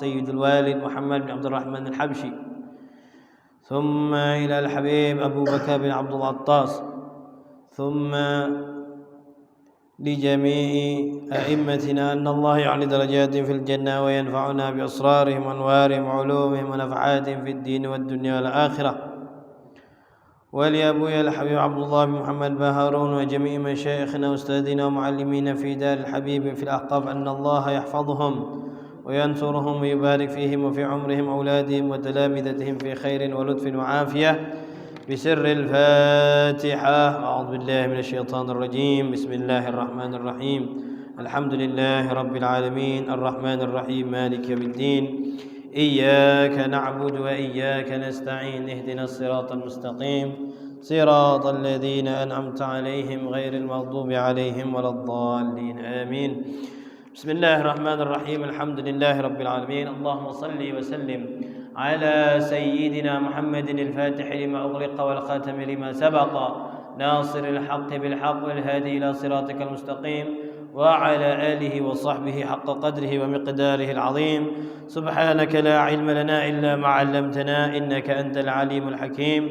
سيد الوالد محمد بن عبد الرحمن الحبشي، ثم إلى الحبيب أبو بكر بن عبد العطاس، ثم لجميع أئمتنا أن الله يعلي درجاتهم في الجنة وينفعنا بأسرارهم وأنوارهم وعلومهم ونفعاتهم في الدين والدنيا والآخرة. ولأبوي الحبيب عبد الله بن محمد باهرون وجميع مشايخنا وأستاذنا ومعلمين في دار الحبيب في الأحقاب أن الله يحفظهم وينصرهم ويبارك فيهم وفي عمرهم أولادهم وتلامذتهم في خير ولطف وعافية بسر الفاتحة. أعوذ بالله من الشيطان الرجيم. بسم الله الرحمن الرحيم. الحمد لله رب العالمين الرحمن الرحيم مالك يوم الدين. إياك نعبد وإياك نستعين. اهدنا الصراط المستقيم صراط الذين أنعمت عليهم غير المغضوب عليهم ولا الضالين آمين. بسم الله الرحمن الرحيم. الحمد لله رب العالمين. اللهم صل وسلم على سيدنا محمد الفاتح لما أغلق والخاتم لما سبق ناصر الحق بالحق والهادي إلى صراطك المستقيم وعلى آله وصحبه حق قدره ومقداره العظيم. سبحانك لا علم لنا إلا ما علمتنا إنك أنت العليم الحكيم.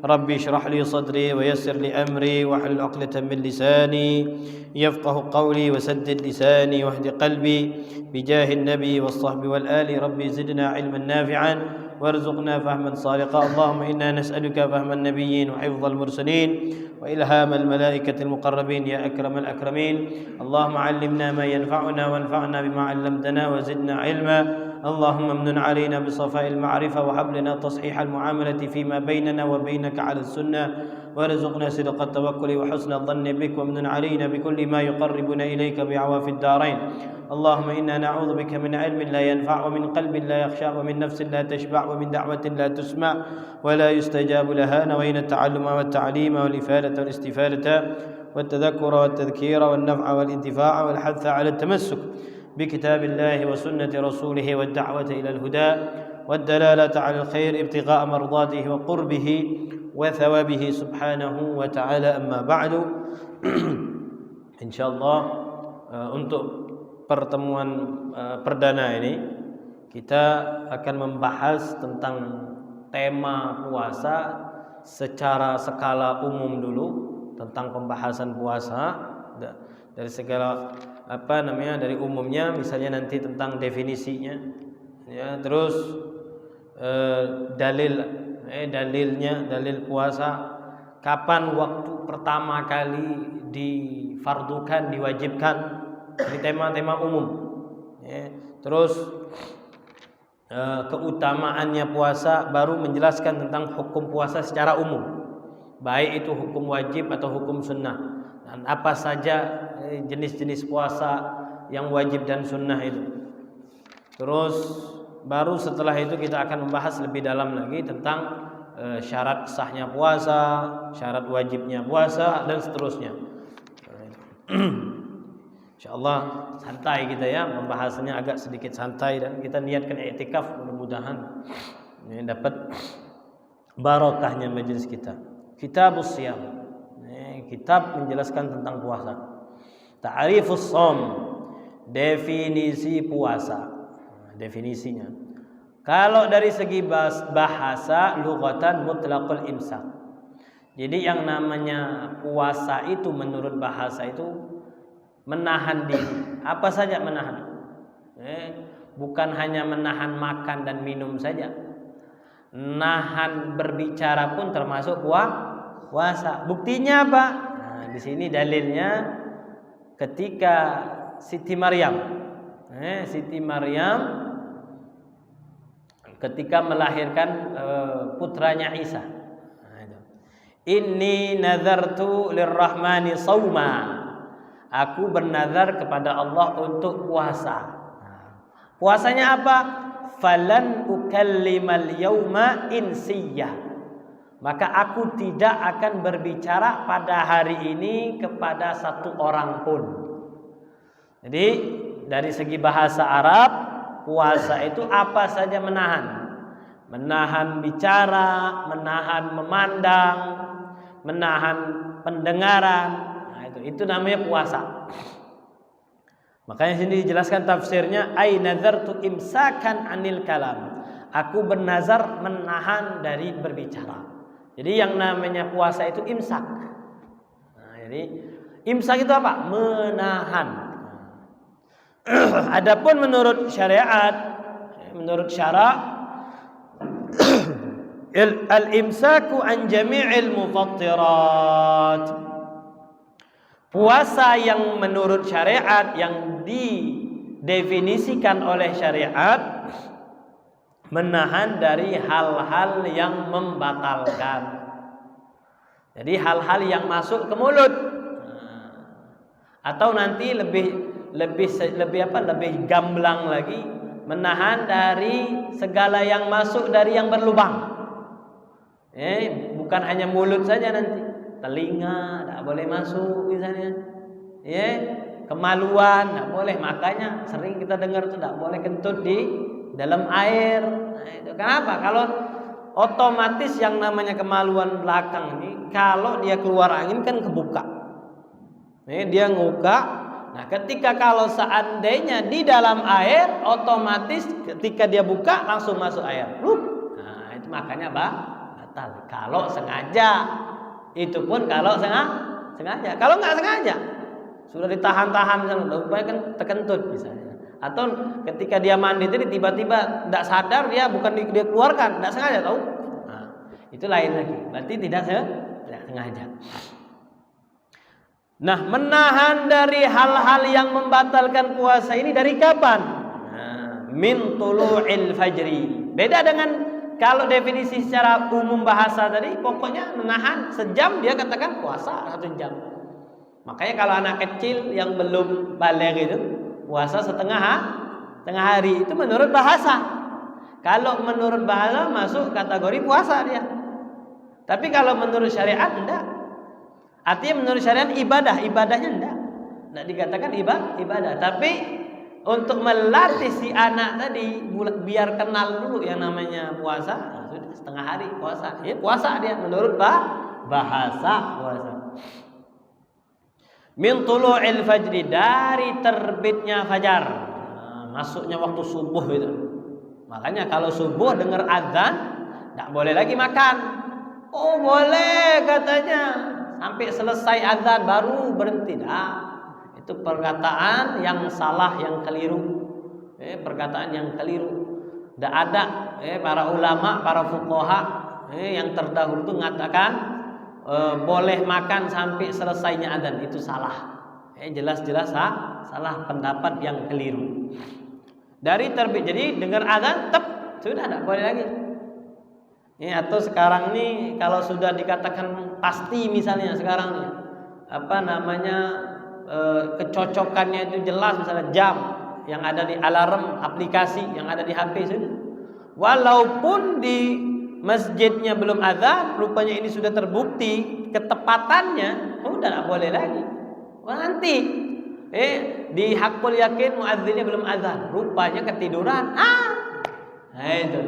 ربي اشرح لي صدري ويسر لي أمري واحلل عقدة من لساني يفقه قولي وسدد لساني واهد قلبي بجاه النبي والصحب والآل. ربي زدنا علما نافعا وارزقنا فهما صادقا. اللهم إنا نسألك فهم النبيين وحفظ المرسلين وإلهام الملائكة المقربين يا أكرم الأكرمين. اللهم علمنا ما ينفعنا وانفعنا بما علمتنا وزدنا علما. اللهم امن علينا بصفاء المعرفة وهب لنا تصحيح المعاملة فيما بيننا وبينك على السنة وارزقنا صدق التوكل وحسن الظن بك وامن علينا بكل ما يقربنا إليك بعواف الدارين. اللهم إنا نعوذ بك من علم لا ينفع ومن قلب لا يخشع ومن نفس لا تشبع ومن دعوة لا تسمع ولا يستجاب لها. نوينا التعلم والتعليم والإفادة والاستفادة والتذكر والتذكير والنفع والانتفاع والحث على التمسك بكتاب الله وسنة رسوله والدعوة إلى الهدى والدلالة على الخير ابتغاء مرضاته وقربه وثوابه سبحانه وتعالى. أما بعد. InsyaAllah untuk pertemuan perdana ini kita akan membahas tentang tema puasa secara skala umum dulu, tentang pembahasan puasa dari segala dari umumnya, misalnya nanti tentang definisinya ya, terus dalil puasa, kapan waktu pertama kali difardukan, diwajibkan. Ini tema-tema umum ya. Terus keutamaannya puasa, baru menjelaskan tentang hukum puasa secara umum, baik itu hukum wajib atau hukum sunnah, dan apa saja jenis-jenis puasa yang wajib dan sunnah itu. Terus baru setelah itu kita akan membahas lebih dalam lagi tentang syarat sahnya puasa, syarat wajibnya puasa, dan seterusnya. InsyaAllah santai kita ya, membahasnya agak sedikit santai, dan kita niatkan i'tikaf, mudah-mudahan ini dapat barokahnya majelis kita. Kitabus Shiyam, kitab menjelaskan tentang puasa. Ta'rifus shaum, definisi puasa. Definisinya, kalau dari segi bahasa, lughatan mutlaqul imsak. Jadi yang namanya puasa itu menurut bahasa itu menahan diri. Apa saja menahan? Bukan hanya menahan makan dan minum saja. Nahan berbicara pun termasuk puasa. Buktinya apa? Nah, di sini dalilnya ketika Siti Maryam ketika melahirkan putranya Isa. Inni nazartu lirrahmani shauma. Aku bernazar kepada Allah untuk puasa. Puasanya apa? Falan ukallimal yauma insiyyah. Maka aku tidak akan berbicara pada hari ini kepada satu orang pun. Jadi dari segi bahasa Arab, puasa itu apa saja menahan. Menahan bicara, menahan memandang, menahan pendengaran. Nah, itu namanya puasa. Makanya sini dijelaskan tafsirnya, ai nazartu imsakan anil kalam. Aku bernazar menahan dari berbicara. Jadi yang namanya puasa itu imsak. Nah, jadi imsak itu apa? Menahan. Adapun menurut syariat, menurut syara, al-imsaku an jami'il mufattirat. Puasa yang menurut syariat, yang didefinisikan oleh syariat, menahan dari hal-hal yang membatalkan. Jadi hal-hal yang masuk ke mulut, atau nanti lebih gamblang lagi, menahan dari segala yang masuk dari yang berlubang. Bukan hanya mulut saja, nanti telinga tidak boleh masuk misalnya, kemaluan tidak boleh. Makanya sering kita dengar itu tidak boleh kentut di dalam air. Nah, itu kenapa? Kalau otomatis yang namanya kemaluan belakang ini, kalau dia keluar angin kan kebuka, dia nguka. Nah, ketika kalau seandainya di dalam air, otomatis ketika dia buka langsung masuk air. Nah, itu makanya batal. Kalau sengaja, itu pun kalau sengaja. Kalau nggak sengaja, sudah ditahan-tahan misalnya, upaya kan terkentut misalnya. Atau ketika dia mandi tadi tiba-tiba tidak sadar, dia bukan dia keluarkan, tidak sengaja, tahu? Nah, itu lain lagi. Berarti tidak sengaja. Nah, menahan dari hal-hal yang membatalkan puasa ini dari kapan? Min tulu'il fajri. Beda dengan kalau definisi secara umum bahasa tadi, pokoknya menahan sejam, dia katakan puasa 1 jam. Makanya kalau anak kecil yang belum balik itu puasa setengah hari, itu menurut bahasa. Kalau menurut bahasa masuk kategori puasa dia. Tapi kalau menurut syariat enggak. Artinya menurut syariat ibadahnya enggak dikatakan ibadah. Tapi untuk melatih si anak tadi biar kenal dulu yang namanya puasa, sudah setengah hari puasa. Puasa dia menurut bahasa puasa. Min tulu'il fajri, dari terbitnya fajar. Masuknya waktu subuh itu. Makanya kalau subuh dengar azan, tidak boleh lagi makan. Oh boleh katanya, sampai selesai azan baru berhenti. Itu perkataan yang salah, yang keliru. Perkataan yang keliru. Tidak ada para ulama, para fuqaha yang terdahulu itu mengatakan boleh makan sampai selesainya azan. Itu salah. Jelas-jelas salah, pendapat yang keliru. Dari terbit, jadi dengar azan, sudah tidak boleh lagi. Atau sekarang ini kalau sudah dikatakan pasti, misalnya sekarang nih, kecocokannya itu jelas, misalnya jam yang ada di alarm aplikasi yang ada di HP sudah. Walaupun di masjidnya belum azan, rupanya ini sudah terbukti ketepatannya, udah tidak boleh lagi. Nanti di hakul yakin muadzinnya belum azan, rupanya ketiduran. Itu.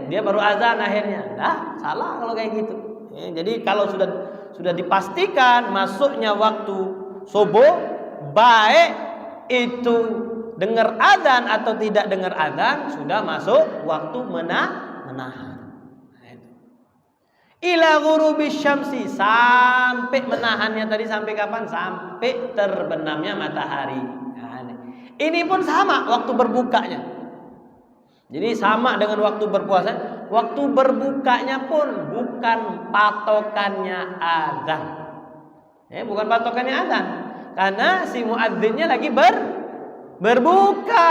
Dia baru azan akhirnya. Salah kalau kayak gitu. Jadi kalau sudah dipastikan masuknya waktu subuh, baik itu dengar azan atau tidak dengar azan, sudah masuk waktu menahan. Ila ghurubis syamsi, sampai menahannya tadi sampai kapan? Sampai terbenamnya matahari. Ini pun sama waktu berbukanya. Jadi sama dengan waktu berpuasa. Waktu berbukanya pun bukan patokannya azan. Bukan patokannya azan. Karena si muadzinnya lagi berbuka.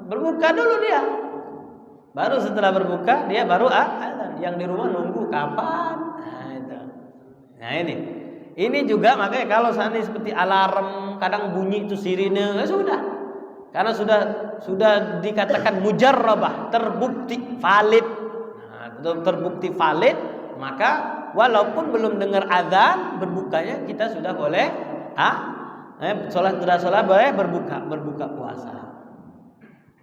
Berbuka dulu dia. Baru setelah berbuka dia baru azan. Yang di rumah nunggu kapan. Ini juga makanya kalau seandainya seperti alarm kadang bunyi itu sirine, sudah. Karena sudah dikatakan mujarrabah, terbukti valid. Terbukti valid, maka walaupun belum dengar azan, berbukanya kita sudah boleh sholat boleh berbuka puasa.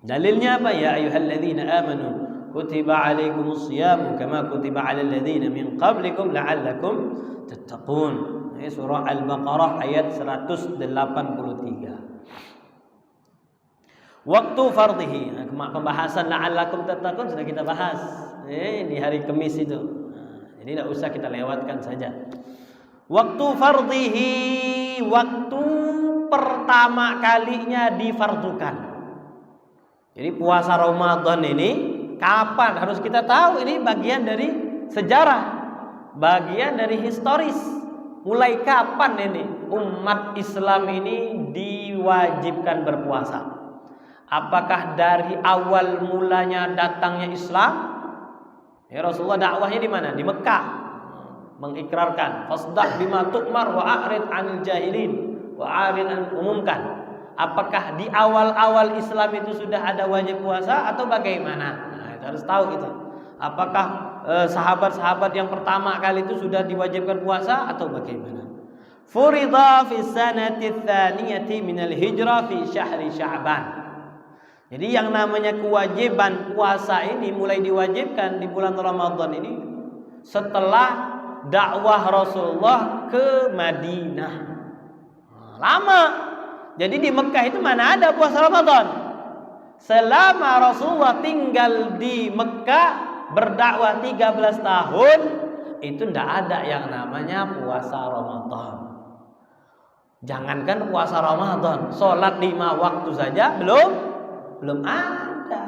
Dalilnya apa? Ya ayyuhalladzina amanu kutiba alaikumus syiyamu kama kutiba alal ladzina min qablikum la'allakum tattaqun. Surah Al-Baqarah ayat 183. Waktu fardhihi. Pembahasan la'allakum tattaqun sudah kita bahas di hari Kamis itu. Jadi tidak usah kita lewatkan saja. Waktu fardhihi, waktu pertama kalinya difardukan. Jadi puasa Ramadan ini kapan harus kita tahu, ini bagian dari sejarah, bagian dari historis. Mulai kapan ini umat Islam ini diwajibkan berpuasa? Apakah dari awal mulanya datangnya Islam? Ya, Rasulullah dakwahnya di mana? Di Mekah. Mengikrarkan, fasdah bima tu'mar wa a'rid 'anil jahilin wa a'rid an umumkan. Apakah di awal-awal Islam itu sudah ada wajib puasa atau bagaimana? Nah, itu harus tahu itu. Apakah sahabat-sahabat yang pertama kali itu sudah diwajibkan puasa atau bagaimana? Furida fi sanati tsaniyati minal hijrah fi syahri Sya'ban. Jadi yang namanya kewajiban puasa ini mulai diwajibkan di bulan Ramadan ini setelah dakwah Rasulullah ke Madinah. Lama. Jadi di Mekah itu mana ada puasa Ramadan? Selama Rasulullah tinggal di Mekah berdakwah 13 tahun, itu tidak ada yang namanya puasa Ramadan. Jangankan puasa Ramadan, sholat 5 waktu saja belum ada.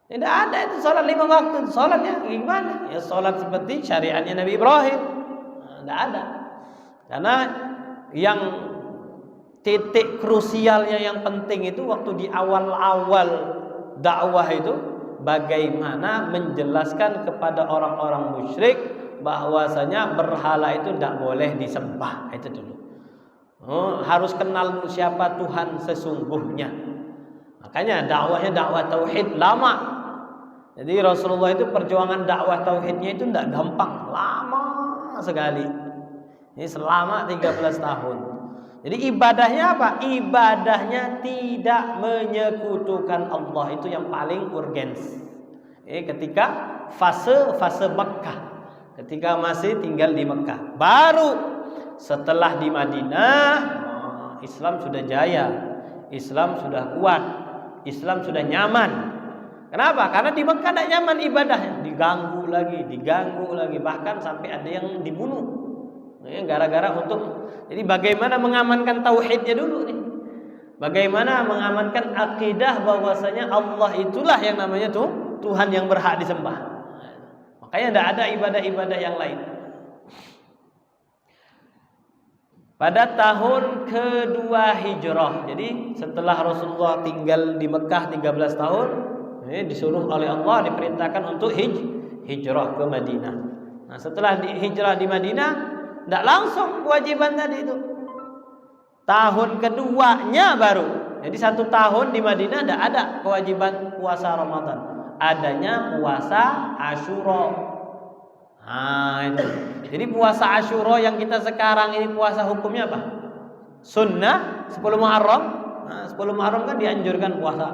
Tidak ada itu sholat 5 waktu. Sholatnya gimana? Ya sholat seperti syariatnya Nabi Ibrahim. Tidak ada. Karena yang titik krusialnya yang penting itu waktu di awal-awal dakwah itu bagaimana menjelaskan kepada orang-orang musyrik bahwasanya berhala itu tidak boleh disembah. Itu dulu. Harus kenal dulu siapa Tuhan sesungguhnya. Makanya dakwahnya dakwah tauhid lama. Jadi Rasulullah itu perjuangan dakwah tauhidnya itu tidak gampang, lama sekali. Ini selama 13 tahun. Jadi ibadahnya apa? Ibadahnya tidak menyekutukan Allah, itu yang paling urgens. Ketika fase Mekah, ketika masih tinggal di Mekah. Baru setelah di Madinah, Islam sudah jaya, Islam sudah kuat, Islam sudah nyaman. Kenapa? Karena di Mekah tidak nyaman ibadahnya, diganggu lagi, bahkan sampai ada yang dibunuh. Gara-gara untuk, jadi bagaimana mengamankan tauhidnya dulu nih? Bagaimana mengamankan akidah bahwasanya Allah itulah yang namanya Tuhan yang berhak disembah. Makanya tidak ada ibadah-ibadah yang lain. Pada tahun kedua hijrah, jadi setelah Rasulullah tinggal di Mekah 13 tahun, disuruh oleh Allah, diperintahkan untuk hijrah ke Madinah. Nah, setelah hijrah di Madinah, tidak langsung kewajiban tadi itu. Tahun keduanya baru. Jadi 1 tahun di Madinah tidak ada kewajiban puasa Ramadan. Adanya puasa Asyura. Nah, itu. Jadi puasa Asyura yang kita sekarang ini puasa hukumnya apa? Sunnah 10 Muharram. Nah, 10 Muharram kan dianjurkan puasa.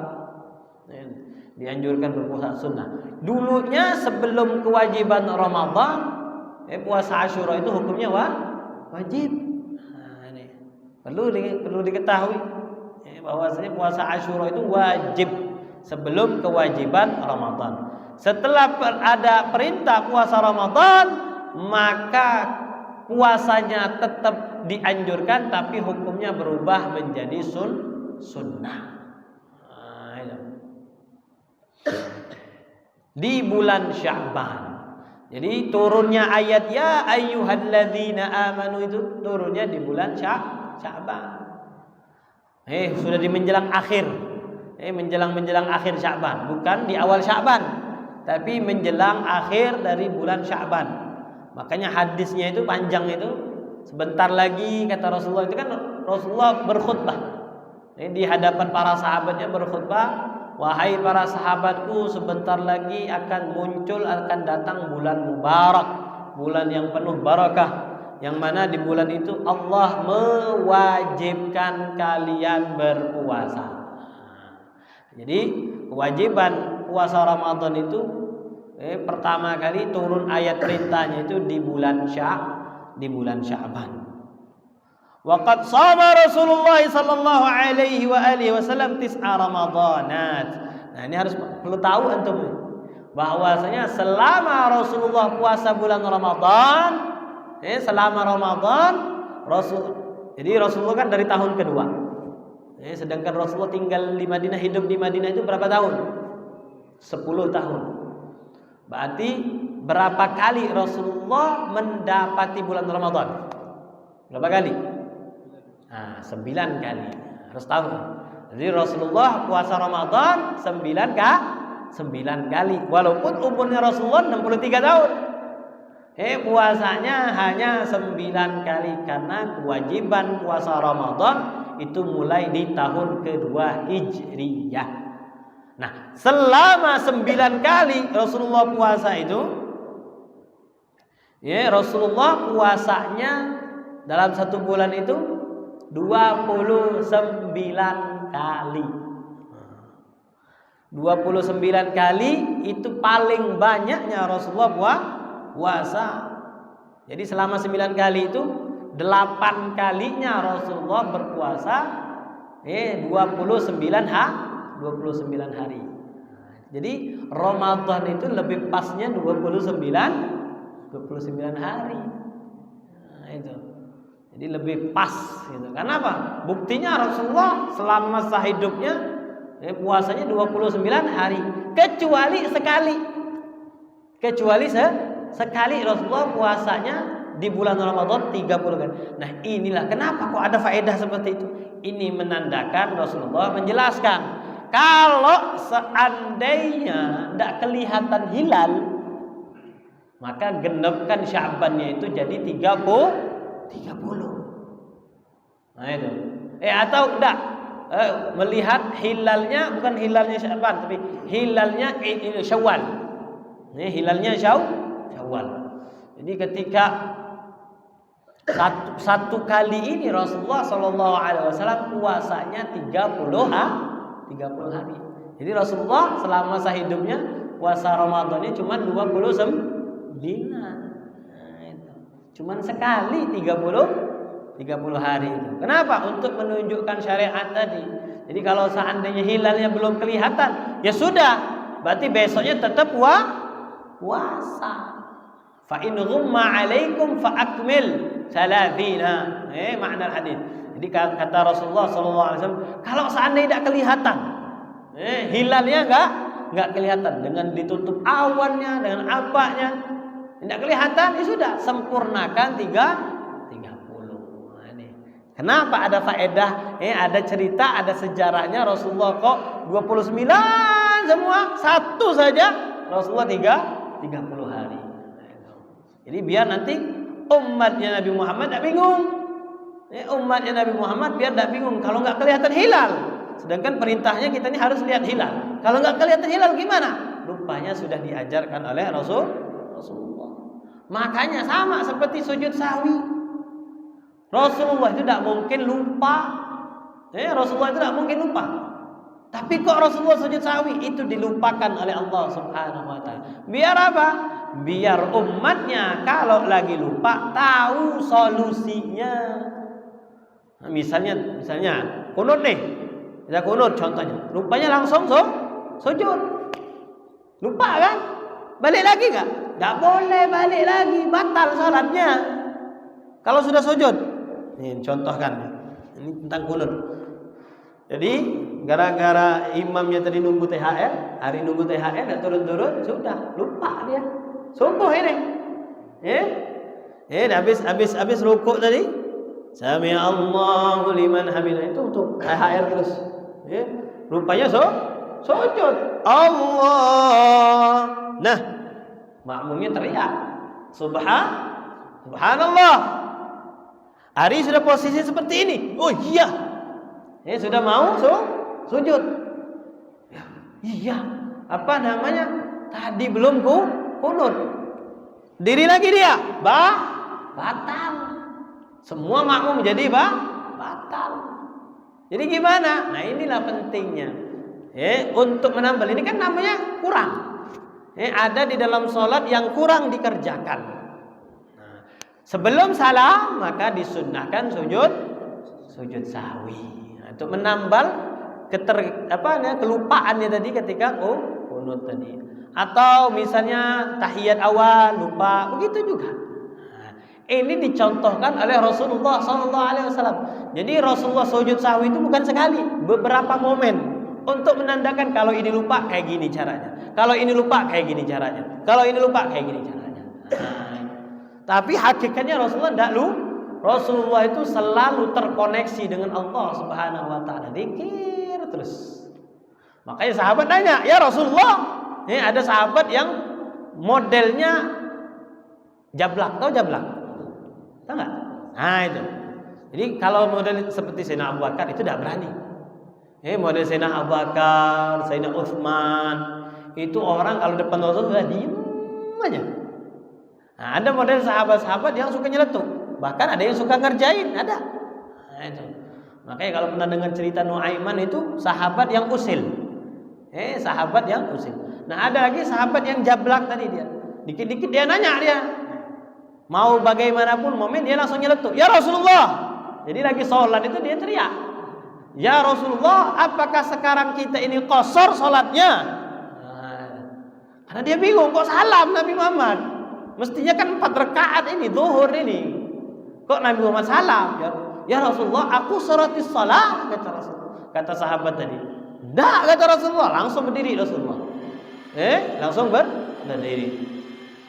Dianjurkan berpuasa sunnah. Dulunya sebelum kewajiban Ramadan, puasa Asyura itu hukumnya wajib. Nah, ini perlu diketahui bahwasanya puasa Asyura itu wajib sebelum kewajiban Ramadan. Setelah ada perintah puasa Ramadan, maka puasanya tetap dianjurkan, tapi hukumnya berubah menjadi sunnah. Nah, ini. Di bulan Sya'ban. Jadi turunnya ayat ya ayyuhalladzina amanu itu turunnya di bulan Sya'ban. Sudah di menjelang akhir. Menjelang akhir Sya'ban, bukan di awal Sya'ban, tapi menjelang akhir dari bulan Sya'ban. Makanya hadisnya itu panjang itu. Sebentar lagi kata Rasulullah, itu kan Rasulullah berkhutbah. Di hadapan para sahabatnya berkhutbah, wahai para sahabatku, sebentar lagi akan datang bulan mubarak, bulan yang penuh barakah, yang mana di bulan itu Allah mewajibkan kalian berpuasa. Jadi kewajiban puasa Ramadan itu pertama kali turun ayat perintahnya itu di bulan di bulan Sya'ban. Waqad shama Rasulullah sallallahu alaihi wa alihi wasallam tis'a Ramadanat. Nah, ini harus perlu tahu antum bahwasanya selama Rasulullah puasa bulan Ramadan, selama Ramadan jadi Rasulullah kan dari tahun kedua. Sedangkan Rasulullah tinggal di Madinah, hidup di Madinah itu berapa tahun? 10 tahun. Berarti berapa kali Rasulullah mendapati bulan Ramadan? Berapa kali? 9 kali. Harus tahu. Jadi Rasulullah puasa Ramadan 9 kali. Walaupun umurnya Rasulullah 63 tahun. Puasanya hanya 9 kali karena kewajiban puasa Ramadan itu mulai di tahun kedua Hijriyah. Nah, selama 9 kali Rasulullah puasa itu, Rasulullah puasanya dalam satu bulan itu 29 kali. 29 kali itu paling banyaknya Rasulullah puasa. Jadi selama 9 kali itu 8 kalinya Rasulullah berpuasa 29 hari. Jadi Ramadan itu lebih pasnya 29 hari. Nah, itu. Jadi lebih pas gitu. Kenapa? Buktinya Rasulullah selama masa hidupnya puasanya 29 hari, kecuali sekali Rasulullah puasanya di bulan Ramadan 30 kali. Nah, inilah kenapa kok ada faedah seperti itu. Ini menandakan Rasulullah menjelaskan kalau seandainya tidak kelihatan hilal, maka genapkan Sya'bannya itu jadi 30. Nah itu. Atau enggak melihat hilalnya, bukan hilalnya Sya'ban, tapi hilalnya Syawal. Hilalnya Syawal. Jadi ketika satu kali ini Rasulullah sallallahu alaihi wasallam puasanya 30 hari. Jadi Rasulullah selama masa hidupnya puasa Ramadannya cuma 29. Cuman sekali 30 hari itu. Kenapa? Untuk menunjukkan syariat tadi. Jadi kalau seandainya hilalnya belum kelihatan, ya sudah, berarti besoknya tetap puasa. Fa in ghumma 'alaikum fa akmil 30. Makna hadis. Jadi kata Rasulullah sallallahu alaihi wasallam, kalau seandainya tidak kelihatan, hilalnya enggak kelihatan dengan ditutup awannya, dengan apanya, tidak kelihatan, ya sudah, sempurnakan 30. Nah, ini. Kenapa ada faedah? Ada cerita, ada sejarahnya Rasulullah kok 29 semua, satu saja Rasulullah 30 hari. Jadi biar nanti umatnya Nabi Muhammad tidak bingung. Umatnya Nabi Muhammad biar tidak bingung kalau nggak kelihatan hilal. Sedangkan perintahnya kita ini harus lihat hilal. Kalau nggak kelihatan hilal gimana? Rupanya sudah diajarkan oleh Rasulullah. Makanya sama seperti sujud sahwi. Rasulullah itu tidak mungkin lupa. Rasulullah itu tidak mungkin lupa. Tapi kok Rasulullah sujud sahwi itu dilupakan oleh Allah Subhanahu wa taala. Biar apa? Biar umatnya kalau lagi lupa tahu solusinya. Nah, misalnya kunut nih. Kita kunut contohnya. Lupanya langsung sujud. Lupa kan? Balik lagi enggak? Enggak boleh balik lagi, batal salatnya. Kalau sudah sujud. Ini contohkan. Ini tentang kunut. Jadi gara-gara imamnya tadi nunggu THR, hari nunggu THR enggak turun-turun, sudah lupa dia. Subuh ini. Habis rukuk tadi. Sami Allahu liman hamidah, itu tuh THR terus. Rupanya sujud. Allah. Nah, makmumnya teriak Subhanallah. Ari sudah posisi seperti ini. Oh iya. Sudah mau sujud. Iya. Apa namanya? Tadi belum kunut. Diri lagi dia. Batal. Semua makmum jadi batal. Jadi gimana? Nah, inilah pentingnya. Untuk menambal ini kan namanya kurang. Ada di dalam sholat yang kurang dikerjakan. Nah, Sebelum salam maka disunnahkan sujud sahwi. Nah, untuk menambal kelupaannya tadi ketika kunut tadi. Atau misalnya tahiyat awal lupa, begitu juga. Nah, ini dicontohkan oleh Rasulullah SAW. Jadi Rasulullah sujud sahwi itu bukan sekali, beberapa momen untuk menandakan kalau ini lupa kayak gini caranya, kalau ini lupa kayak gini caranya, kalau ini lupa kayak gini caranya. Nah, tapi hakikatnya Rasulullah tidak lupa. Rasulullah itu selalu terkoneksi dengan Allah Subhanahu wa taala. Zikir terus. Makanya sahabat nanya, "Ya Rasulullah, ini ada sahabat yang modelnya jablak, tahu jablak? Tahu enggak? Nah, itu. Jadi kalau model seperti Sayyidina Abu Bakar itu tidak berani. Model Sayyidina Abu Bakar, Sayyidina Utsman, itu orang kalau depan Rasulullah diem aja. Nah, ada model sahabat-sahabat yang suka nyeletuk. Bahkan ada yang suka ngerjain, ada. Nah, itu. Makanya kalau pernah dengar cerita Nuaiman itu sahabat yang usil. Sahabat yang usil. Nah, ada lagi sahabat yang jablak tadi dia. Dikit-dikit dia nanya dia. Mau bagaimanapun momen dia langsung nyeletuk. "Ya Rasulullah." Jadi lagi sholat itu dia teriak. "Ya Rasulullah, apakah sekarang kita ini qasar sholatnya?" Nah, karena dia bingung kok salam Nabi Muhammad. Mestinya kan 4 rakaat ini, zuhur ini. Kok Nabi Muhammad salam? Ya Rasulullah, aku sholatis shalah, kata Rasulullah. Kata sahabat tadi. "Enggak," kata Rasulullah, langsung berdiri Rasulullah. Langsung berdiri.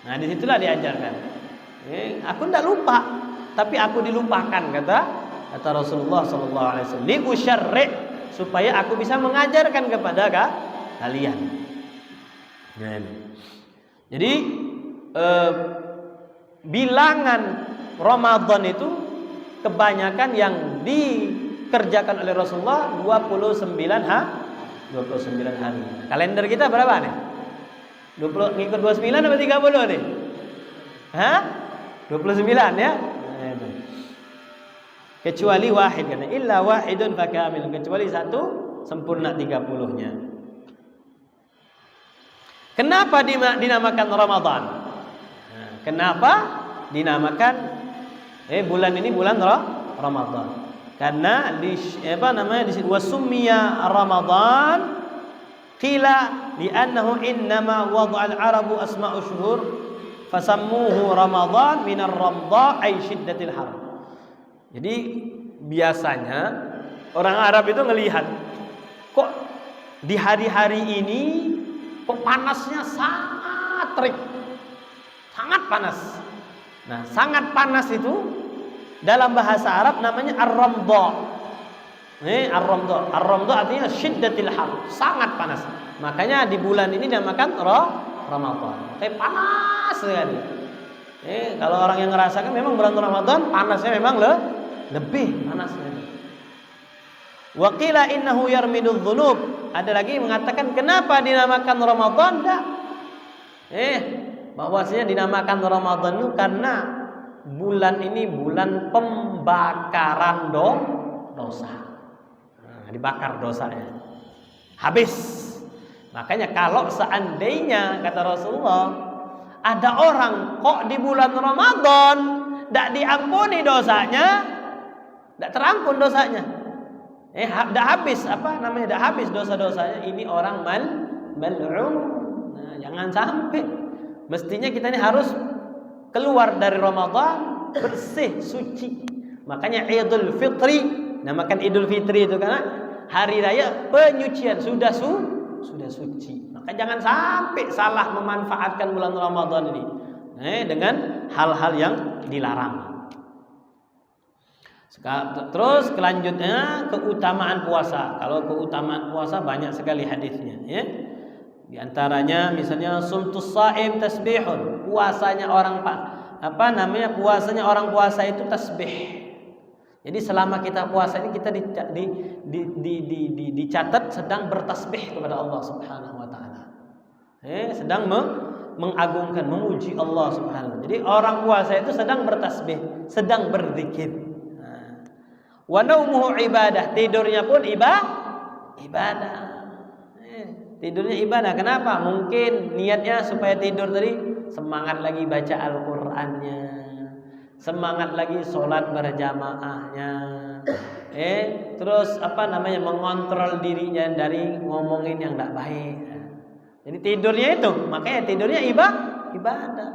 Nah, disitulah diajarkan. Aku tidak lupa, tapi aku dilupakan, kata Rasulullah SAW. Liusyarri', supaya aku bisa mengajarkan kepada kalian. Jadi bilangan Ramadan itu kebanyakan yang dikerjakan oleh Rasulullah 29 hari. Kalender kita berapa nih? 20 ngikut 29 atau 30 nih? 29 ya? Kecuali wahid kan. Illa wahidun fakamil. Kecuali satu sempurna 30-nya. Kenapa dinamakan Ramadan? Kenapa dinamakan bulan ini bulan Ramadan? Karena wasummiya Ramadan qila li'annahu innama wada'al arabu asma'u syuhur fasammuhu Ramadan minar ramdha ay syiddatil har. Jadi biasanya orang Arab itu ngelihat kok di hari-hari ini kok panasnya sangat terik, sangat panas. Nah, sangat panas itu dalam bahasa Arab namanya ar-ramdha. Ar-ramdha artinya syiddatil har, sangat panas. Makanya di bulan ini dinamakan Ramadan. Kayak panas sekali. Kalau orang yang ngerasakan memang bulan Ramadan panasnya memang lebih panasnya. Wa qila innahu yarmidudz dzunub. Ada lagi yang mengatakan kenapa dinamakan Ramadan? Bahwasanya dinamakan Ramadan itu karena bulan ini bulan pembakaran dosa. Nah, dibakar dosanya. Habis. Makanya kalau seandainya kata Rasulullah ada orang kok di bulan Ramadan tidak diampuni dosanya, tidak terampun dosanya. Tidak habis tidak habis dosa-dosanya. Ini orang mal'un. Nah, jangan sampai. Mestinya kita ini harus keluar dari Ramadan bersih, suci. Makanya Idul Fitri, namakan Idul Fitri itu karena hari raya penyucian, sudah suci. Maka jangan sampai salah memanfaatkan bulan Ramadan ini dengan hal-hal yang dilarang. Terus kelanjutnya keutamaan puasa. Kalau keutamaan puasa banyak sekali hadisnya, ya. Di antaranya misalnya sumtus shaim tasbihun. Puasanya orang puasanya orang puasa itu tasbih. Jadi selama kita puasa ini kita dicatat sedang bertasbih kepada Allah Subhanahu wa taala. Sedang mengagungkan, memuji Allah Subhanahu wa taala. Jadi orang puasa itu sedang bertasbih, sedang berzikir. Wa naumuhu ibadah, tidurnya pun ibadah. Tidurnya ibadah. Kenapa? Mungkin niatnya supaya tidur tadi semangat lagi baca Al-Qur'annya, semangat lagi sholat berjamaahnya. Terus mengontrol dirinya dari ngomongin yang tidak baik. Jadi tidurnya itu, makanya tidurnya ibadah.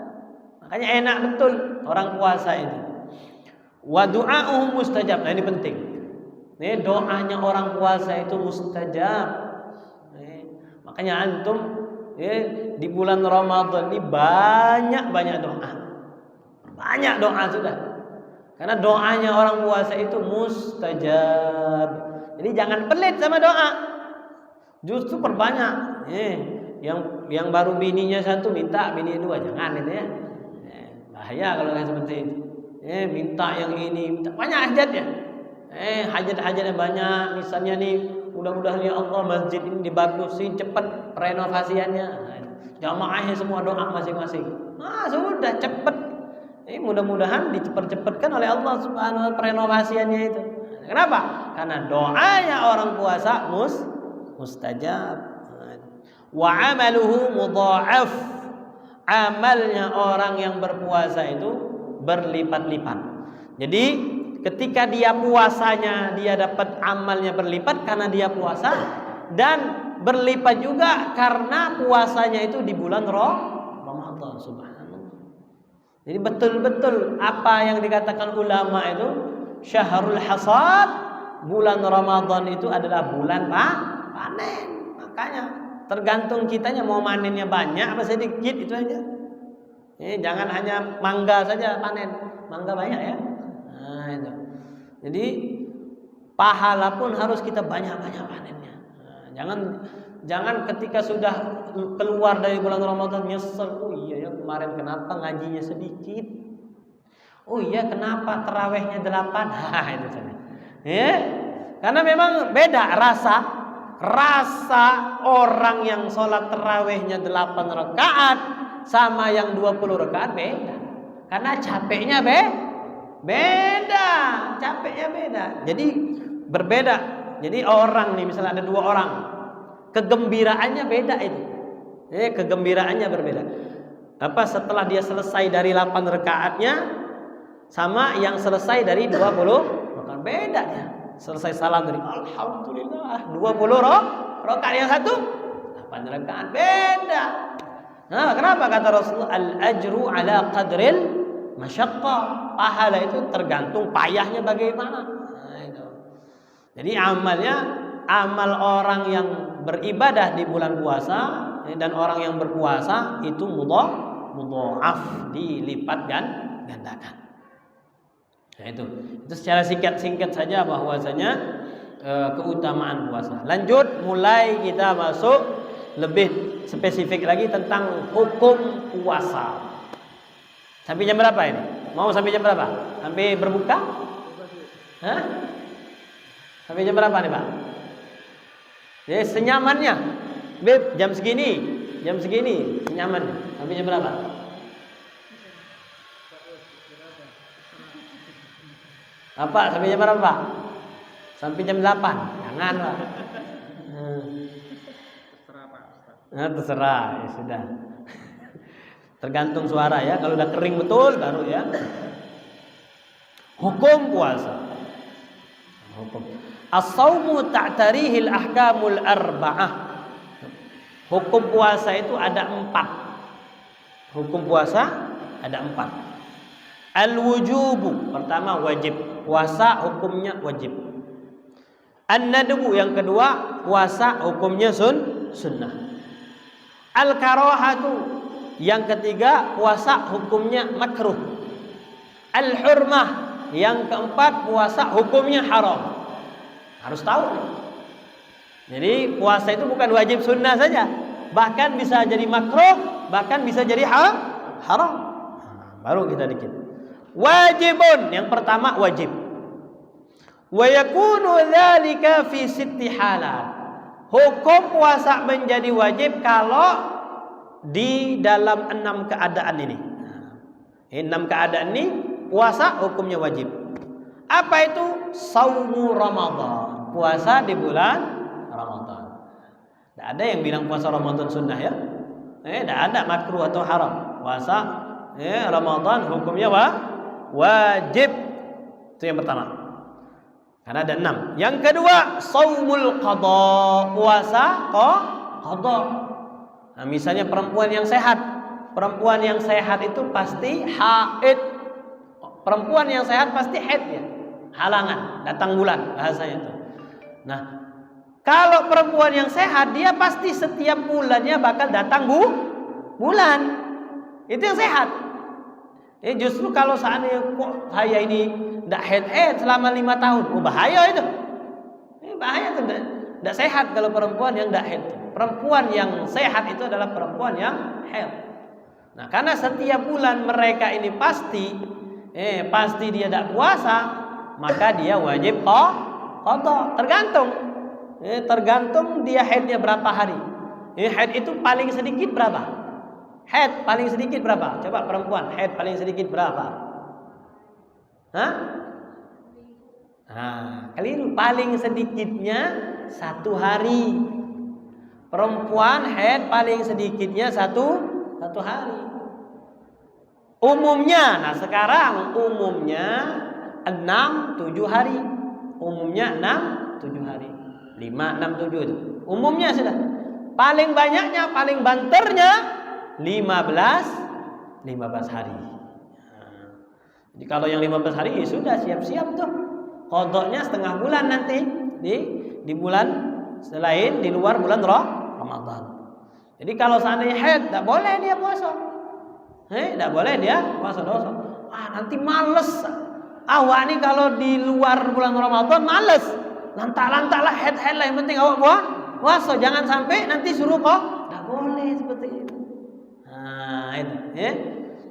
Makanya enak betul orang puasa itu. Wa du'a'uhu mustajab. Nah, ini penting. Doanya orang puasa itu mustajab. Makanya antum di bulan Ramadan ini banyak doa. Banyak doa sudah. Karena doanya orang puasa itu mustajab. Jadi jangan pelit sama doa. Justru perbanyak. Yang baru bininya satu minta bini dua, jangan itu ya. Bahaya kalau kayak seperti itu. Minta yang ini, minta banyak hajatnya. Hajat-hajatnya banyak. Misalnya nih, mudah-mudahan ya Allah masjid ini dibagusin cepat renovasiannya. Jamaahnya semua doa masing-masing. Sudah cepat. Mudah-mudahan dicepat-cepatkan oleh Allah Subhanahu wa taala renovasiannya itu. Kenapa? Karena doanya orang puasa mustajab. Wa amaluhu mudha'af. Amalnya orang yang berpuasa itu berlipat-lipat. Jadi ketika dia puasanya dia dapat amalnya berlipat karena dia puasa, dan berlipat juga karena puasanya itu di bulan Ramadan. Subhanallah. Jadi betul-betul apa yang dikatakan ulama itu syahrul hasad, bulan Ramadan itu adalah bulan panen. Makanya tergantung kitanya mau manennya banyak apa sedikit, itu aja. Jangan hanya mangga saja panen, mangga banyak ya. Nah, itu. Jadi pahala pun harus kita banyak-banyak panennya. Jangan ketika sudah keluar dari bulan Ramadan nyesel. Oh iya ya, kemarin kenapa ngajinya sedikit? Oh iya, kenapa tarawihnya 8? Itu saja. Karena memang beda rasa orang yang sholat tarawihnya 8 rakaat sama yang 20 rakaat beda. Karena capeknya beda. Capeknya beda. Jadi berbeda. Jadi orang nih, misalnya ada 2 orang, kegembiraannya beda itu. Kegembiraannya berbeda. Setelah dia selesai dari 8 rakaatnya sama yang selesai dari 20 rakaat, beda dia. Selesai salam dari alhamdulillah 20 rakaat, yang satu 8 rakaat, beda. Nah, kenapa kata Rasulullah al-ajru ala qadril masyaqqah. Pahala itu tergantung payahnya bagaimana. Nah, itu. Jadi amal orang yang beribadah di bulan puasa dan orang yang berpuasa itu mudha'af, dilipat gandakan. Nah, itu secara singkat saja bahwasanya keutamaan puasa. Lanjut, mulai kita masuk lebih spesifik lagi tentang hukum puasa. Sampai jam berapa ini? Mau sampai jam berapa? Sampai berbuka? Hah? Sampai jam berapa nih, Pak? Jadi senyamannya. Beb, jam segini senyamannya. Sampai jam berapa? Apa? Sampai jam berapa, Pak? Sampai jam 8. Jangan, Pak. Terserah, Pak. Terserah, ya sudah. Tergantung suara ya. Kalau udah kering betul baru ya. Hukum puasa. Hukum. As-saumu ta'tarihil ahkamul arba'ah. Hukum puasa itu ada 4. Hukum puasa ada 4. Al-wujubu, pertama wajib. Puasa hukumnya wajib. An-nadbu, yang kedua puasa hukumnya sunnah. Al-karahatu, yang ketiga puasa hukumnya makruh. Al-hurmah, yang keempat puasa hukumnya haram. Harus tahu. Jadi puasa itu bukan wajib sunnah saja, bahkan bisa jadi makruh, bahkan bisa jadi haram. Baru kita dikit. Wajibun, yang pertama wajib. Wa yakunu dzalika fi sitti halat. Hukum puasa menjadi wajib kalau di dalam 6 keadaan ini. 6 keadaan ini puasa hukumnya wajib. Apa itu? Saumu Ramadan. Puasa di bulan Ramadan. Tidak ada yang bilang puasa Ramadan sunnah ya. Tidak ada makruh atau haram. Puasa Ramadan hukumnya wajib. Itu yang pertama. Karena ada 6. Yang kedua, shaumul qadha, puasa qadha. Nah, misalnya perempuan yang sehat. Perempuan yang sehat itu pasti haid. Perempuan yang sehat pasti haid ya. Halangan, datang bulan bahasanya itu. Nah, kalau perempuan yang sehat dia pasti setiap bulannya bakal datang bulan. Itu yang sehat. Justru kalau seandainya kok saya ini tidak haid selama 5 tahun, bahaya itu. Bahaya itu, tidak sehat kalau perempuan yang tidak haid. Perempuan yang sehat itu adalah perempuan yang haid. Nah, karena setiap bulan mereka ini pasti dia tidak puasa, maka dia wajib qadha. Tergantung dia haidnya berapa hari. Haid itu paling sedikit berapa? Haid paling sedikit berapa? Coba perempuan, haid paling sedikit berapa? Hah? Keliru. Paling sedikitnya 1 hari. Perempuan haid paling sedikitnya satu hari. Umumnya, nah sekarang umumnya 6-7 hari. Umumnya 6-7 hari. 5-6-7 itu. Umumnya sudah. Paling banyaknya, paling banternya 15 hari. Jadi kalau yang 15 hari ya sudah siap-siap tuh. Qadhanya setengah bulan nanti di bulan selain di luar bulan Ramadan. Jadi kalau seandainya haid tidak boleh dia puasa. Tidak boleh dia puasa dosa. Nanti males. Awak nih kalau di luar bulan Ramadan males. Lantak-lantak lah haid lah, yang penting awak puasa. Jangan sampai nanti suruh tidak boleh seperti itu.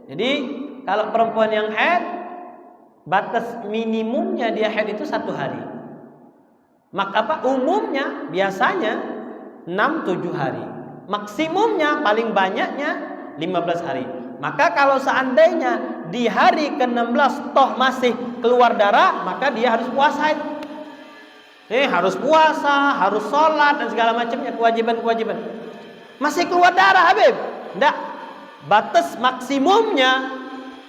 Jadi kalau perempuan yang haid, batas minimumnya dia haid itu 1 hari. Maka umumnya biasanya 6-7 hari. Maksimumnya paling banyaknya 15 hari. Maka kalau seandainya di hari ke-16 toh masih keluar darah, maka dia harus puasa. Harus puasa, harus sholat dan segala macamnya, kewajiban-kewajiban. Masih keluar darah, Habib? Enggak. Batas maksimumnya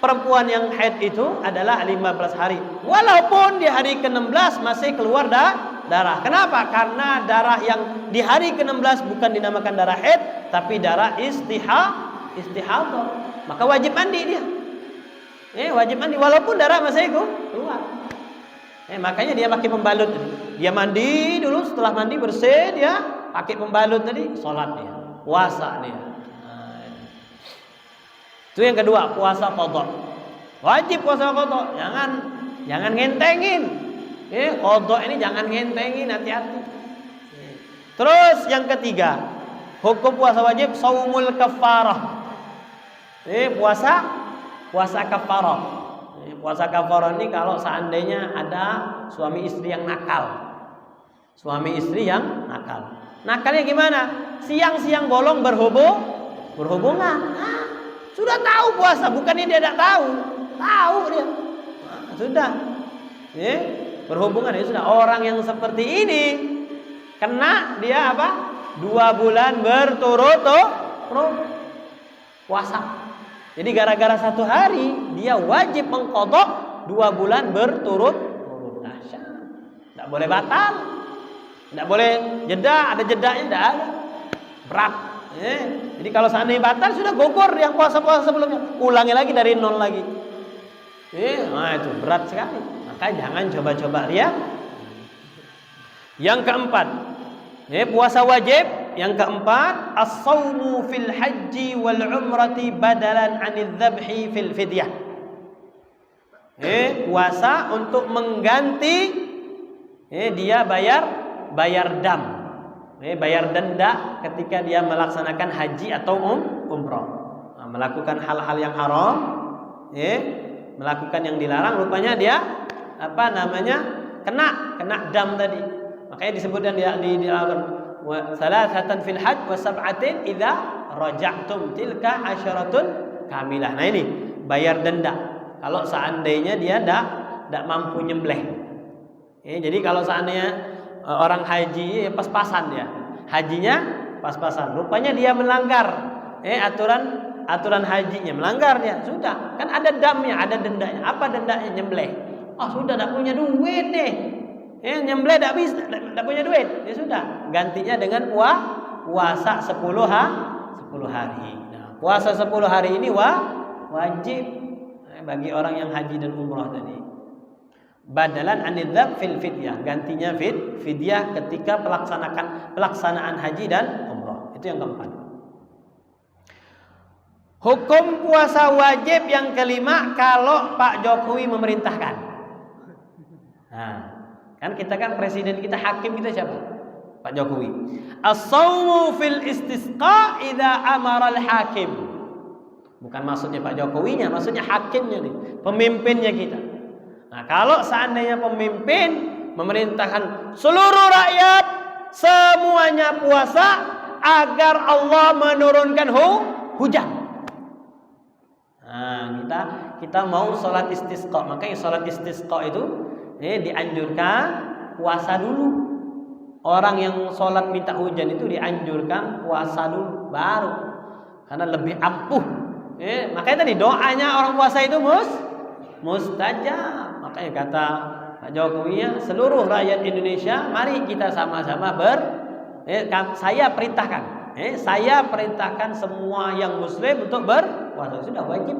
perempuan yang haid itu adalah 15 hari. Walaupun di hari ke-16 masih keluar darah. Kenapa? Karena darah yang di hari ke-16 bukan dinamakan darah haid, tapi darah istihadah. Maka wajib mandi dia. Wajib mandi walaupun darah masih keluar. Makanya dia pakai pembalut. Dia mandi dulu, setelah mandi bersih dia pakai pembalut tadi, sholat dia, puasa dia. Itu yang kedua, puasa qadha. Wajib puasa qadha. Jangan ngentengin. Qadha ini jangan ngentengin, hati-hati. Terus yang ketiga, hukum puasa wajib shaumul kafarah. Puasa kafarah. Puasa kafarah ini kalau seandainya ada suami istri yang nakal. Nakalnya gimana? Siang-siang bolong berhubungan. Sudah tahu puasa, bukannya dia tidak tahu. Tahu dia. Sudah. Berhubungan ya sudah. Orang yang seperti ini kena dia apa? 2 bulan berturut-turut puasa. Jadi gara-gara 1 hari dia wajib mengqadha 2 bulan berturut-turut. Tidak boleh batal. Tidak boleh jeda, ada jedanya tidak ada. Berat. Jadi kalau seandainya batal sudah gugur yang puasa-puasa sebelumnya. Ulangi lagi dari 0 lagi. Itu berat sekali. Maka jangan coba-coba lihat. Yang keempat, puasa wajib. Yang keempat, as-shaumu fil haji wal umrati badalan 'anil dzabhi fil fidyah. Puasa untuk mengganti dia bayar dam. Bayar denda ketika dia melaksanakan haji atau umrah. Melakukan hal-hal yang haram, melakukan yang dilarang, rupanya dia kena dam tadi. Makanya disebutkan di dalam salasatan fil hajj wa sab'atin idza raja'tum tilka asyaratun kamilah. Nah ini bayar denda kalau seandainya dia tidak mampu nyembelih. Jadi kalau seandainya orang haji pas-pasan dia, hajinya pas-pasan, rupanya dia melanggar aturan aturan hajinya, melanggar dia, sudah. Kan ada damnya, ada dendanya. Apa dendanya? Nyembelih. Sudah tak punya duit deh. Nyembelih tak bisa, tak punya duit. Ya sudah, gantinya dengan puasa 10 hari. Nah, puasa 10 hari ini wajib bagi orang yang haji dan umrah tadi. Badalan anidzab fil fidyah, gantinya fidyah ketika pelaksanaan haji dan umrah. Itu yang keempat. Hukum puasa wajib yang kelima kalau Pak Jokowi memerintahkan. Nah, kan kita kan presiden kita, hakim kita siapa? Pak Jokowi. As-shaumu fil istisqa idza amara al-hakim. Bukan maksudnya Pak Jokowinya, maksudnya hakimnya nih, pemimpinnya kita. Nah, kalau seandainya pemimpin memerintahkan seluruh rakyat semuanya puasa agar Allah menurunkan hujan. Nah, kita mau sholat istisqa, makanya sholat istisqa itu dianjurkan puasa dulu. Orang yang sholat minta hujan itu dianjurkan puasa dulu baru, karena lebih ampuh. Makanya tadi doanya orang puasa itu mustajab. Makanya kata Pak Jokowi, seluruh rakyat Indonesia, mari kita sama-sama saya perintahkan semua yang muslim untuk berpuasa. Sudah wajib.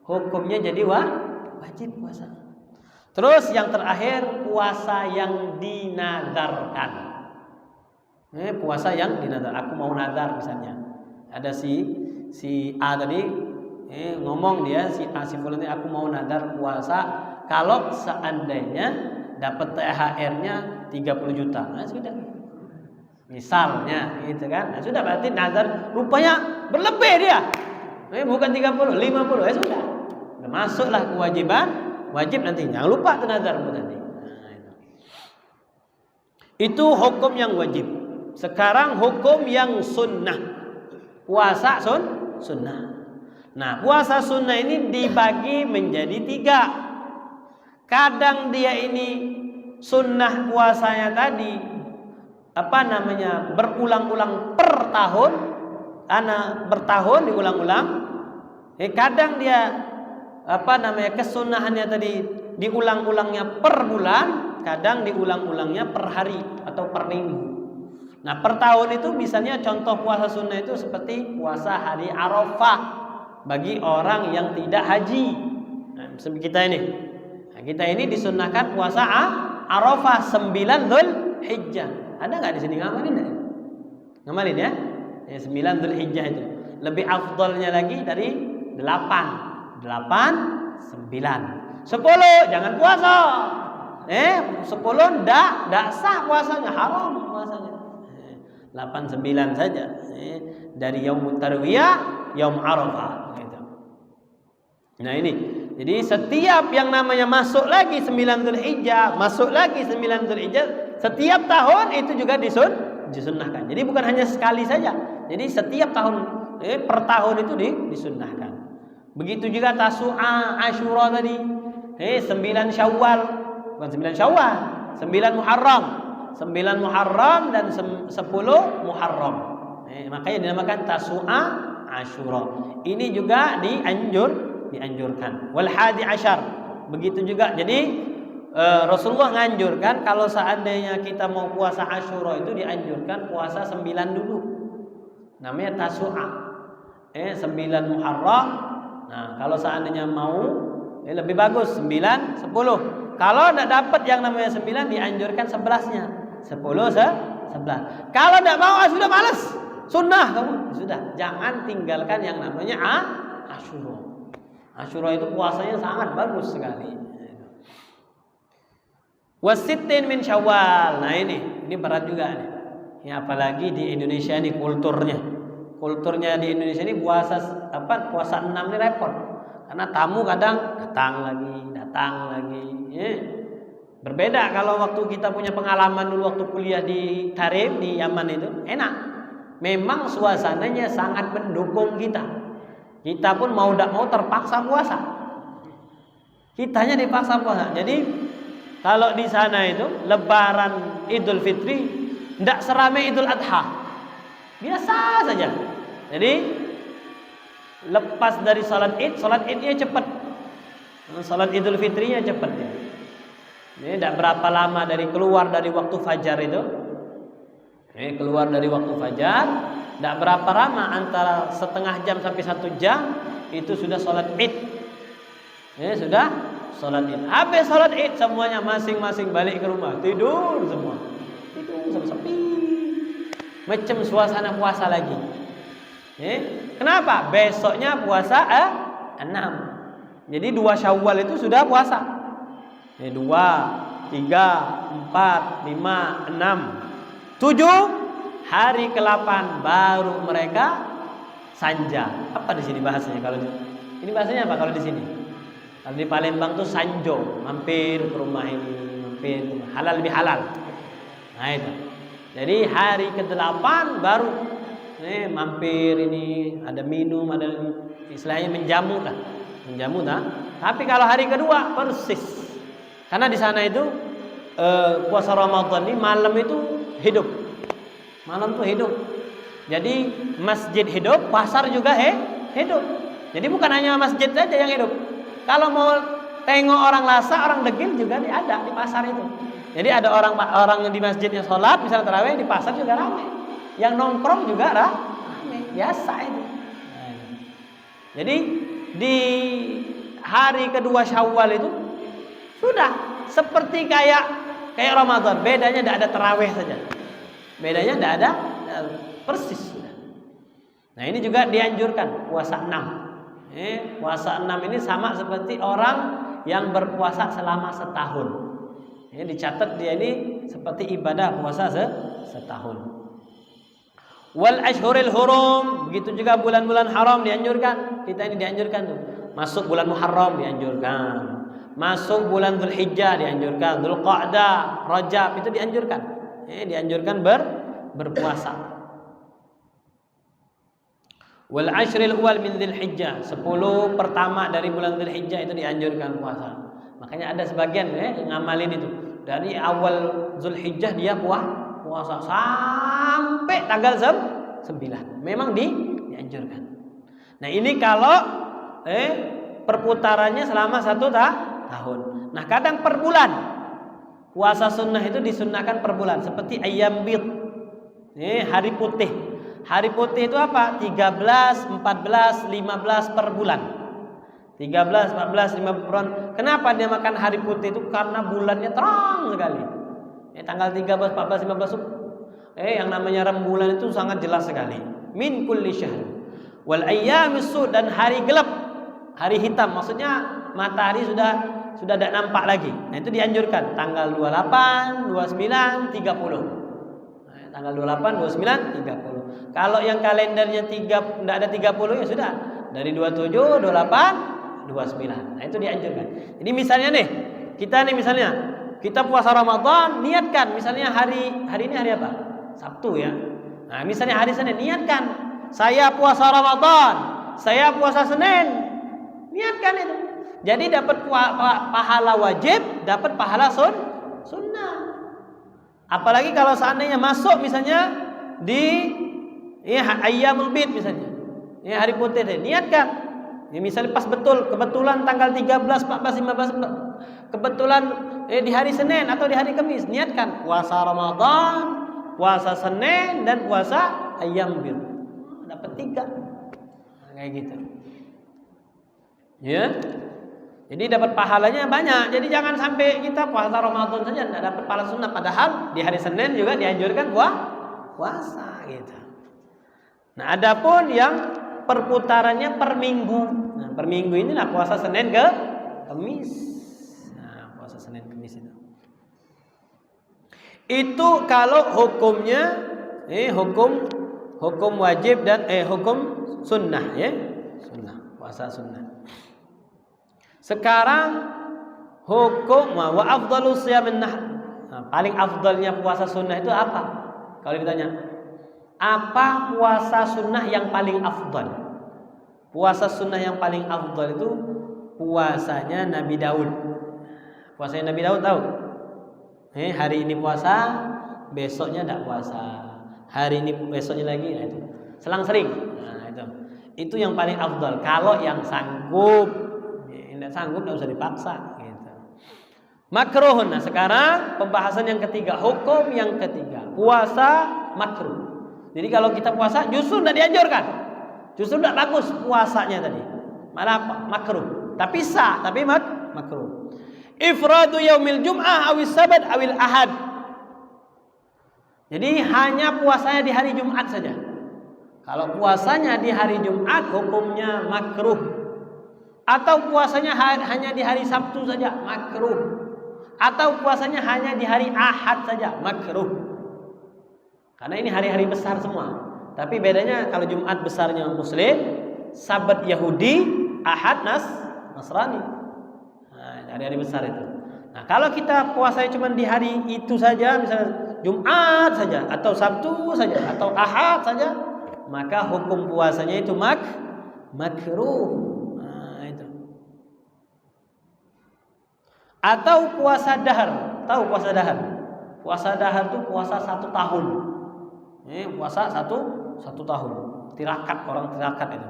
Hukumnya jadi wajib puasa. Terus yang terakhir, puasa yang dinazarkan. Puasa yang dinazar. Aku mau nazar misalnya. Ada si A tadi ngomong, dia si A si fulan, aku mau nazar puasa kalau seandainya dapat THR-nya 30 juta. Nah, sudah. Misalnya gitu kan. Nah, sudah berarti nazar rupanya berlebih dia. Bukan 30, 50. Sudah. Masuklah kewajiban, wajib nanti. Jangan lupa tuh nazarmu tadi. Nah, itu hukum yang wajib. Sekarang hukum yang sunnah. Puasa sunnah. Nah, puasa sunnah ini dibagi menjadi 3. Kadang dia ini sunnah puasanya tadi berulang-ulang per tahun, bertahun diulang-ulang. Kadang dia kesunahannya tadi diulang-ulangnya per bulan, kadang diulang-ulangnya per hari atau per minggu. Nah, per tahun itu misalnya contoh puasa sunnah itu seperti puasa hari Arafah bagi orang yang tidak haji. Nah, kita ini disunnahkan puasa Arafah 9 Dzulhijjah. Ada nggak di sini ngamalin? Ngamalin ya? 9 Dzulhijjah itu lebih afdalnya lagi dari 8, 9, 10 jangan puasa. 10 ndak sah puasanya, haram puasanya. 8, 9 saja. Dari yaumut tarwiyah, yaum Arafah gitu. Nah, ini. Jadi setiap yang namanya masuk lagi 9 Dzulhijjah, setiap tahun itu juga disunnahkan. Jadi bukan hanya sekali saja. Jadi setiap tahun per tahun itu disunnahkan. Begitu juga Tasu'a, Asyura tadi. 9 Syawal, bukan 9 Syawal, 9 Muharram. 9 Muharram dan 10 Muharram. Makanya dinamakan Tasu'a, Asyura. Ini juga dianjurkan. Wal hadi asyar. Begitu juga. Jadi Rasulullah nganjurkan kalau seandainya kita mau puasa Asyura itu dianjurkan puasa 9 dulu. Namanya Tasu'a. 9 Muharram. Nah, kalau seandainya mau lebih bagus 9, 10. Kalau tidak dapat yang namanya 9 dianjurkan 11-nya. 10, 11. Kalau tidak mau sudah malas. Sunnah kamu. Sudah, jangan tinggalkan yang namanya Asyura. Asyura itu puasanya sangat bagus sekali. Wasittin min Syawal. Nah, ini berat juga nih. Ya, apalagi di Indonesia ini kulturnya. Kulturnya di Indonesia ini puasa 6 ini repot. Karena tamu kadang datang lagi. Berbeda kalau waktu kita punya pengalaman dulu waktu kuliah di Tarim di Yaman itu, enak. Memang suasananya sangat mendukung kita. Kita pun mau tidak mau terpaksa puasa. Kitanya dipaksa puasa. Jadi kalau di sana itu Lebaran Idul Fitri tidak seramai Idul Adha. Biasa saja. Jadi lepas dari salat Idnya cepat. Salat Idul Fitrinya cepat ya. Ini tidak berapa lama dari keluar dari waktu fajar itu. Keluar dari waktu fajar, tidak berapa lama, antara setengah jam sampai 1 jam itu sudah salat Id. Sudah salat Id. Habis salat Id semuanya masing-masing balik ke rumah, tidur semua. Tidur sepi. Macam suasana puasa lagi. Kenapa? Besoknya puasa 6. Jadi 2 Syawal itu sudah puasa. 2, 3, 4, 5, 6, 7 hari ke-8 baru mereka sanja. Apa di sini bahasanya kalau ini bahasanya apa kalau di sini? Kalau di Palembang tuh sanjo, mampir ke rumah ini, mampir halal lebih halal. Nah itu. Jadi hari ke-8 baru mampir ini, ada minum, ada istilahnya menjamu lah. Menjamu tak? Tapi kalau hari kedua persis. Karena di sana itu puasa Ramadan ini malam itu hidup. Malam tuh hidup. Jadi masjid hidup, pasar juga hidup. Jadi bukan hanya masjid saja yang hidup. Kalau mau tengok orang lasa, orang degil juga ada di pasar itu. Jadi ada orang di masjidnya sholat, misalnya tarawih, di pasar juga ramai. Yang nongkrong juga ramai. Biasa itu. Jadi di hari kedua Syawal itu sudah seperti kayak Ramadan. Bedanya tidak ada tarawih saja. Bedanya tidak ada, persis. Nah ini juga dianjurkan puasa 6. Puasa 6 ini sama seperti orang yang berpuasa selama setahun. Dicatat dia ini seperti ibadah puasa setahun. Wal ashhuril hurum, begitu juga bulan-bulan haram dianjurkan. Kita ini dianjurkan tuh. Masuk bulan Muharram dianjurkan. Masuk bulan Dzulhijjah dianjurkan. Dzulqa'dah, Rajab itu dianjurkan. Dianjurkan berpuasa. Wal ashril awal min Dzulhijjah, 10 pertama dari bulan Dzulhijjah itu dianjurkan puasa. Makanya ada sebagian ngamalin itu. Dari awal Dzulhijjah dia puasa sampai tanggal 9. Memang dianjurkan. Nah, ini kalau perputarannya selama 1 tahun. Nah, kadang per bulan. Puasa sunnah itu disunnahkan per bulan, seperti ayyam bid. Hari putih. Hari putih itu apa? 13, 14, 15 per bulan. 13, 14, 15 per bulan. Kenapa dia makan hari putih itu? Karena bulannya terang sekali. Tanggal 13, 14, 15 yang namanya rembulan itu sangat jelas sekali. Min kulli syahr. Wal ayyamis sud, dan hari gelap, hari hitam, maksudnya matahari sudah tidak nampak lagi. Nah, itu dianjurkan tanggal 28, 29, 30. Tanggal 28, 29, 30. Kalau yang kalendernya tidak ada 30 ya sudah. Dari 27, 28, 29. Nah, itu dianjurkan. Jadi misalnya nih, kita puasa Ramadan, niatkan misalnya hari ini hari apa? Sabtu ya. Nah, misalnya hari Senin, niatkan saya puasa Ramadan, saya puasa Senin. Niatkan itu. Jadi dapat pahala wajib, dapat pahala sunnah. Apalagi kalau seandainya masuk misalnya di ayyamul bid misalnya. Hari putih deh. Niatkan. Misalnya pas kebetulan tanggal 13, 14, 15 kebetulan di hari Senin atau di hari Kamis, niatkan puasa Ramadan, puasa Senin dan puasa ayyam bid. Dapat 3. Kayak gitu. Ya. Jadi dapat pahalanya banyak. Jadi jangan sampai kita puasa Ramadan saja tidak dapat pahala sunnah, padahal di hari Senin juga dianjurkan puasa gitu. Nah, adapun yang perputarannya per minggu. Nah, per minggu inilah puasa Senin ke Kamis. Nah, puasa Senin Kamis itu. Itu kalau hukumnya hukum wajib dan hukum sunnah ya. Sunnah, puasa sunnah. Sekarang hukum wa afdhalus siyamin nahr. Nah, paling afdalnya puasa sunnah itu apa? Kalau ditanya, apa puasa sunnah yang paling afdal? Puasa sunnah yang paling afdal itu puasanya Nabi Daud. Puasanya Nabi Daud tahu? Hari ini puasa, besoknya tidak puasa. Hari ini besoknya lagi, nah itu. Selang-sering. Nah, itu. Itu yang paling afdal. Kalau yang sanggup, tidak sanggup tidak usah dipaksa. Gitu. Makruhun. Nah sekarang pembahasan yang ketiga, hukum yang ketiga, puasa makruh. Jadi kalau kita puasa justru tidak dianjurkan, justru tidak bagus puasanya tadi, malah makruh. Tapi sah, tapi makruh. Ifradu yaumil jum'ah awis sabat awil ahad. Jadi hanya puasanya di hari Jumat saja. Kalau puasanya di hari Jumat hukumnya makruh. Atau puasanya hanya di hari Sabtu saja, makruh. Atau puasanya hanya di hari Ahad saja, makruh. Karena ini hari-hari besar semua. Tapi bedanya kalau Jumat besarnya Muslim, Sabat Yahudi, Ahad Nasrani. Nah, hari-hari besar itu. Nah, kalau kita puasanya cuma di hari itu saja, misalnya Jumat saja, atau Sabtu saja, atau Ahad saja, maka hukum puasanya itu makruh. Nah, itu. Atau puasa dahar. Tahu puasa dahar? Puasa dahar itu puasa 1 tahun. Puasa satu tahun. Tirakat, orang tirakat itu.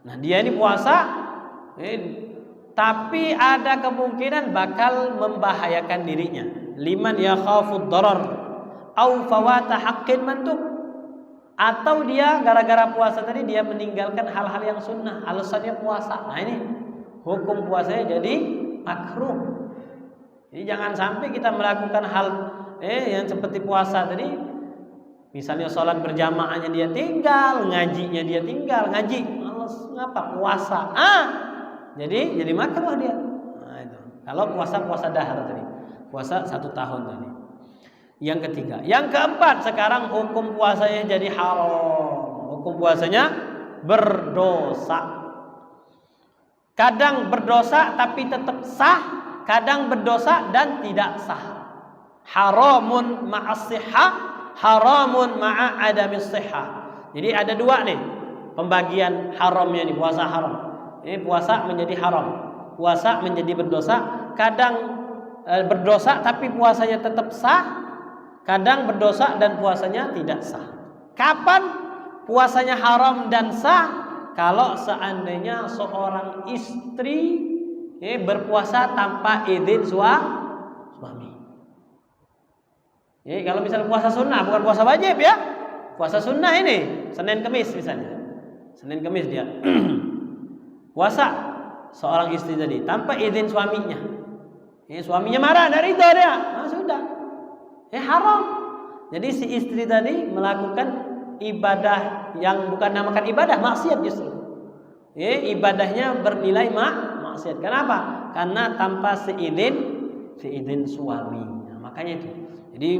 Nah, dia ini puasa, tapi ada kemungkinan bakal membahayakan dirinya. Liman yakhafud darar au fawata haqqin mandub. Atau dia gara-gara puasa tadi dia meninggalkan hal-hal yang sunnah, alasannya puasa. Nah ini hukum puasanya jadi makruh. Jadi jangan sampai kita melakukan hal yang seperti puasa tadi. Misalnya sholat berjamaahnya dia tinggal, ngajinya dia tinggal, ngaji. Males ngapa puasa? Jadi makruh dia. Nah itu. Kalau puasa dahar tadi. Puasa 1 tahun tadi. Yang ketiga, yang keempat, sekarang hukum puasanya jadi haram. Hukum puasanya berdosa. Kadang berdosa tapi tetap sah, kadang berdosa dan tidak sah. Haramun ma'as sihah, haramun ma'a adamis sihah. Jadi ada 2 nih pembagian haramnya nih, puasa haram. Ini puasa menjadi haram, puasa menjadi berdosa. Kadang berdosa tapi puasanya tetap sah, kadang berdosa dan puasanya tidak sah. Kapan puasanya haram dan sah? Kalau seandainya seorang istri berpuasa tanpa izin suami. Kalau misalnya puasa sunnah, bukan puasa wajib ya. Puasa sunnah ini Senin Kemis misalnya. Senin Kemis dia puasa seorang istri tadi tanpa izin suaminya. Suaminya marah, dari itu dia. Nah, sudah. Haram. Jadi si istri tadi melakukan ibadah yang bukan namakan ibadah, maksiat justru. Ibadahnya bernilai maksiat. Kenapa? Karena tanpa seizin suami. Nah, makanya itu. Jadi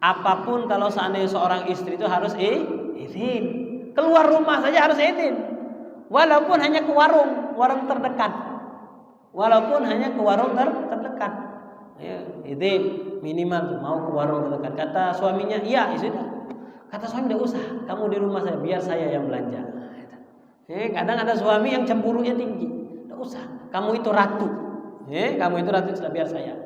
apapun kalau seandainya seorang istri itu harus izin. Keluar rumah saja harus izin. Walaupun hanya ke warung terdekat. Walaupun hanya ke warung terdekat. Izin minimal mau ke warung terdekat. Kata suaminya, iya, sudah. Kata suami, tidak usah, kamu di rumah saya, biar saya yang belanja. Kadang ada suami yang cemburunya tinggi. Tidak usah, kamu itu ratu. Kamu itu ratu, sudah biar saya.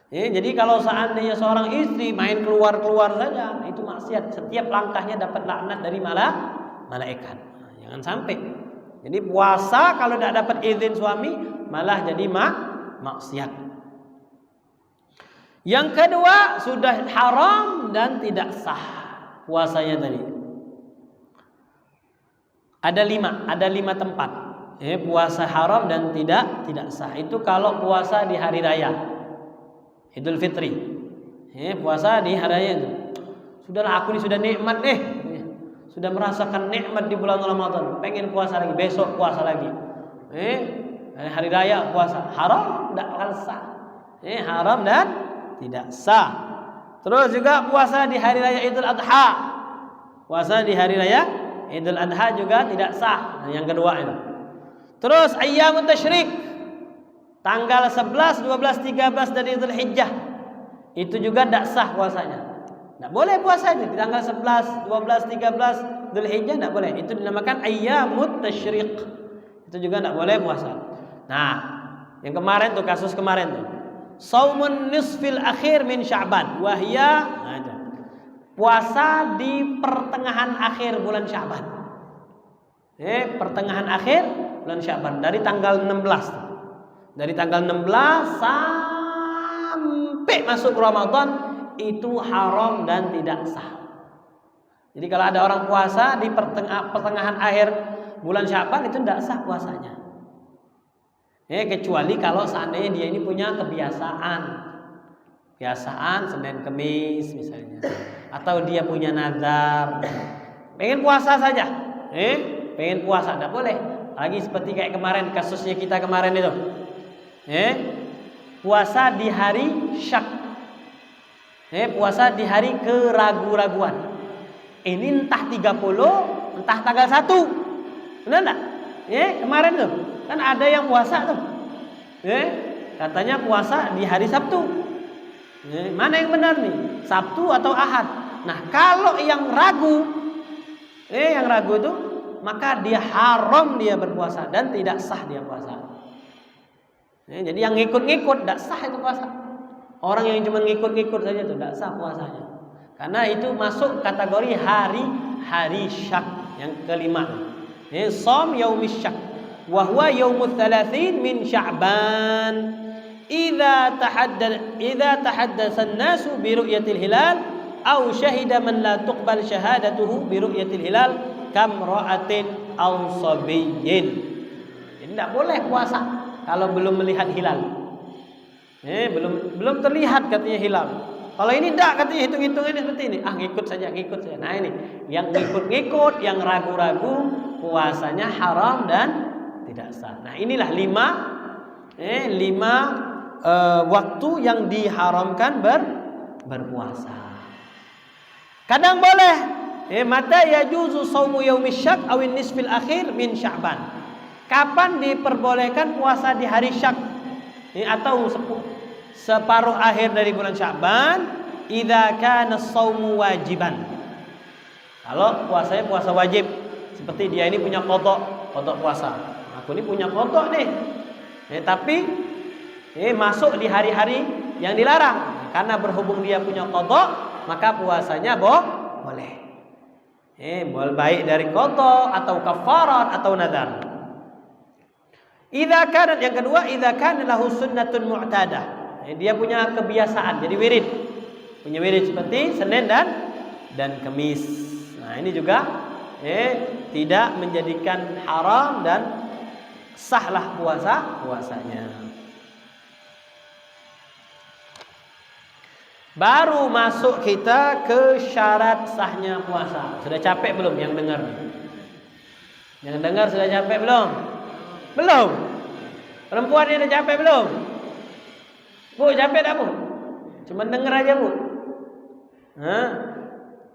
Jadi kalau seandainya seorang istri main keluar saja, itu maksiat. Setiap langkahnya dapat laknat dari malaikat. Jangan sampai. Jadi puasa kalau tidak dapat izin suami malah jadi maksiat. Yang kedua, sudah haram dan tidak sah puasanya tadi. Ada 5 tempat. Puasa haram dan tidak sah. Itu kalau puasa di hari raya Idul Fitri. Puasa di hari raya itu. Sudahlah, aku ini sudah nikmat nih. Sudah merasakan nikmat di bulan Ramadan. Pengen puasa lagi, besok puasa lagi. Hari raya puasa. Haram tidak akan sah. Haram dan tidak sah. Terus juga puasa di hari raya Idul Adha. Puasa di hari raya Idul Adha juga tidak sah. Nah, yang kedua itu. Terus ayyamut tasyrik. Tanggal 11, 12, 13 dari Dzul Hijjah. Itu juga tidak sah puasanya. Tidak boleh puasa itu di tanggal 11, 12, 13 Dzul Hijjah, tidak boleh. Itu dinamakan ayyamut tasyrik. Itu juga tidak boleh puasa. Nah, yang kemarin tuh, kasus kemarin tuh. Saumun nisfil akhir min Sya'ban wahya, puasa di pertengahan akhir bulan Sya'ban. Pertengahan akhir bulan Sya'ban dari tanggal 16. Dari tanggal 16 sampai masuk Ramadan itu haram dan tidak sah. Jadi kalau ada orang puasa di pertengahan akhir bulan Sya'ban itu tidak sah puasanya. Kecuali kalau seandainya dia ini punya kebiasaan Senin Kemis misalnya, atau dia punya nazar pengen puasa saja, pengen puasa tidak boleh. Lagi seperti kayak kemarin kasusnya kita kemarin itu, puasa di hari syak, puasa di hari keragu-raguan. Ini entah 30, entah tanggal 1, benar enggak? Kemarin tuh kan ada yang puasa tuh, katanya puasa di hari Sabtu. Mana yang benar nih, Sabtu atau Ahad? Nah kalau yang ragu itu maka dia haram dia berpuasa dan tidak sah dia puasa. Jadi yang ngikut-ngikut tidak sah itu puasa. Orang yang cuma ngikut-ngikut saja itu tidak sah puasanya. Karena itu masuk kategori hari syak yang kelima. Shaum yaumis syak wa huwa yaumut 30 min Sya'ban. Idza tahaddatsa an-nasu bi ru'yatil hilal aw syahida man la tuqbal syahadatuhu bi ru'yatil hilal kam ra'atin aw sabiyyin. Jadi tidak boleh puasa kalau belum melihat hilal. Belum terlihat katanya hilal. Kalau ini tidak katanya hitung-hitungannya seperti ini. Ngikut saja. Nah ini yang ngikut-ngikut, yang ragu-ragu puasanya haram dan tidak sah. Nah inilah lima waktu yang diharamkan berpuasa. Kadang boleh. Mata yajuzu shaumu yaumis syak awin nisfil akhir min Sya'ban. Kapan diperbolehkan puasa di hari syak atau separuh akhir dari bulan Sya'ban? Idza kana shaumu wajiban. Kalau puasanya puasa wajib, seperti dia ini punya qadha puasa. Aku ini punya qadha nih. Tapi masuk di hari-hari yang dilarang. Karena berhubung dia punya qadha, maka puasanya boleh. Baik dari qadha atau kafarat atau nadar. Idza kana, yang kedua, idza kana lahu sunnatun mu'tadah. Dia punya kebiasaan jadi wirid. Punya wirid seperti Senin dan Kamis. Nah, ini juga tidak menjadikan haram dan sahlah puasanya. Baru masuk kita ke syarat sahnya puasa. Sudah capek belum yang dengar? Yang dengar sudah capek belum? Belum. Perempuan ini udah capek belum? Bu, capek tak bu? Cuma dengar aja bu.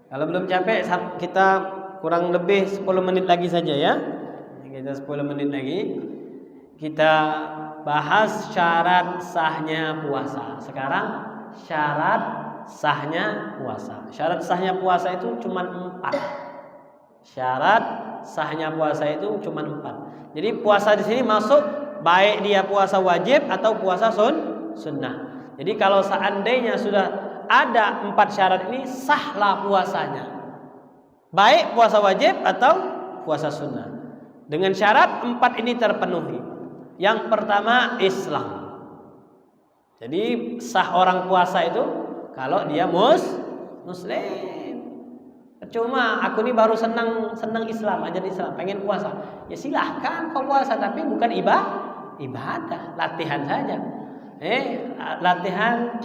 Kalau belum capek, kita kurang lebih 10 menit lagi saja ya. Kita 10 menit lagi. Kita bahas syarat sahnya puasa. Sekarang syarat sahnya puasa. Syarat sahnya puasa itu cuma 4. Syarat sahnya puasa itu cuma 4. Jadi puasa di sini masuk baik dia puasa wajib atau puasa sunnah. Jadi kalau seandainya sudah ada 4 syarat ini, sahlah puasanya. Baik puasa wajib atau puasa sunnah. Dengan syarat 4 ini terpenuhi. Yang pertama Islam. Jadi sah orang puasa itu kalau dia muslim. Percuma aku ini baru senang Islam, aja Islam, pengen puasa. Ya silahkan kau puasa, tapi bukan ibadah, latihan saja. Latihan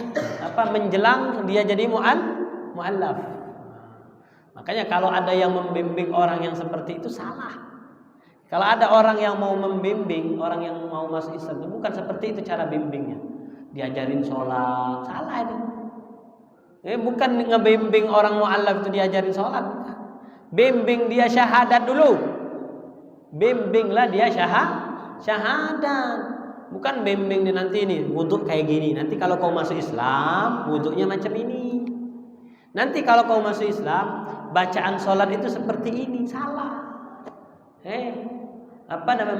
menjelang dia jadi mu'allaf. Makanya kalau ada yang membimbing orang yang seperti itu salah. Kalau ada orang yang mau membimbing orang yang mau masuk Islam, itu bukan seperti itu cara bimbingnya. Diajarin sholat, salah itu. Bukan ngebimbing orang mu'allaf itu diajarin sholat. Bimbing dia syahadat dulu. Bimbinglah dia syahadat. Bukan bimbing dia nanti ini wudhu kayak gini. Nanti kalau kau masuk Islam, wudhunya macam ini. Nanti kalau kau masuk Islam, bacaan sholat itu seperti ini. Salah.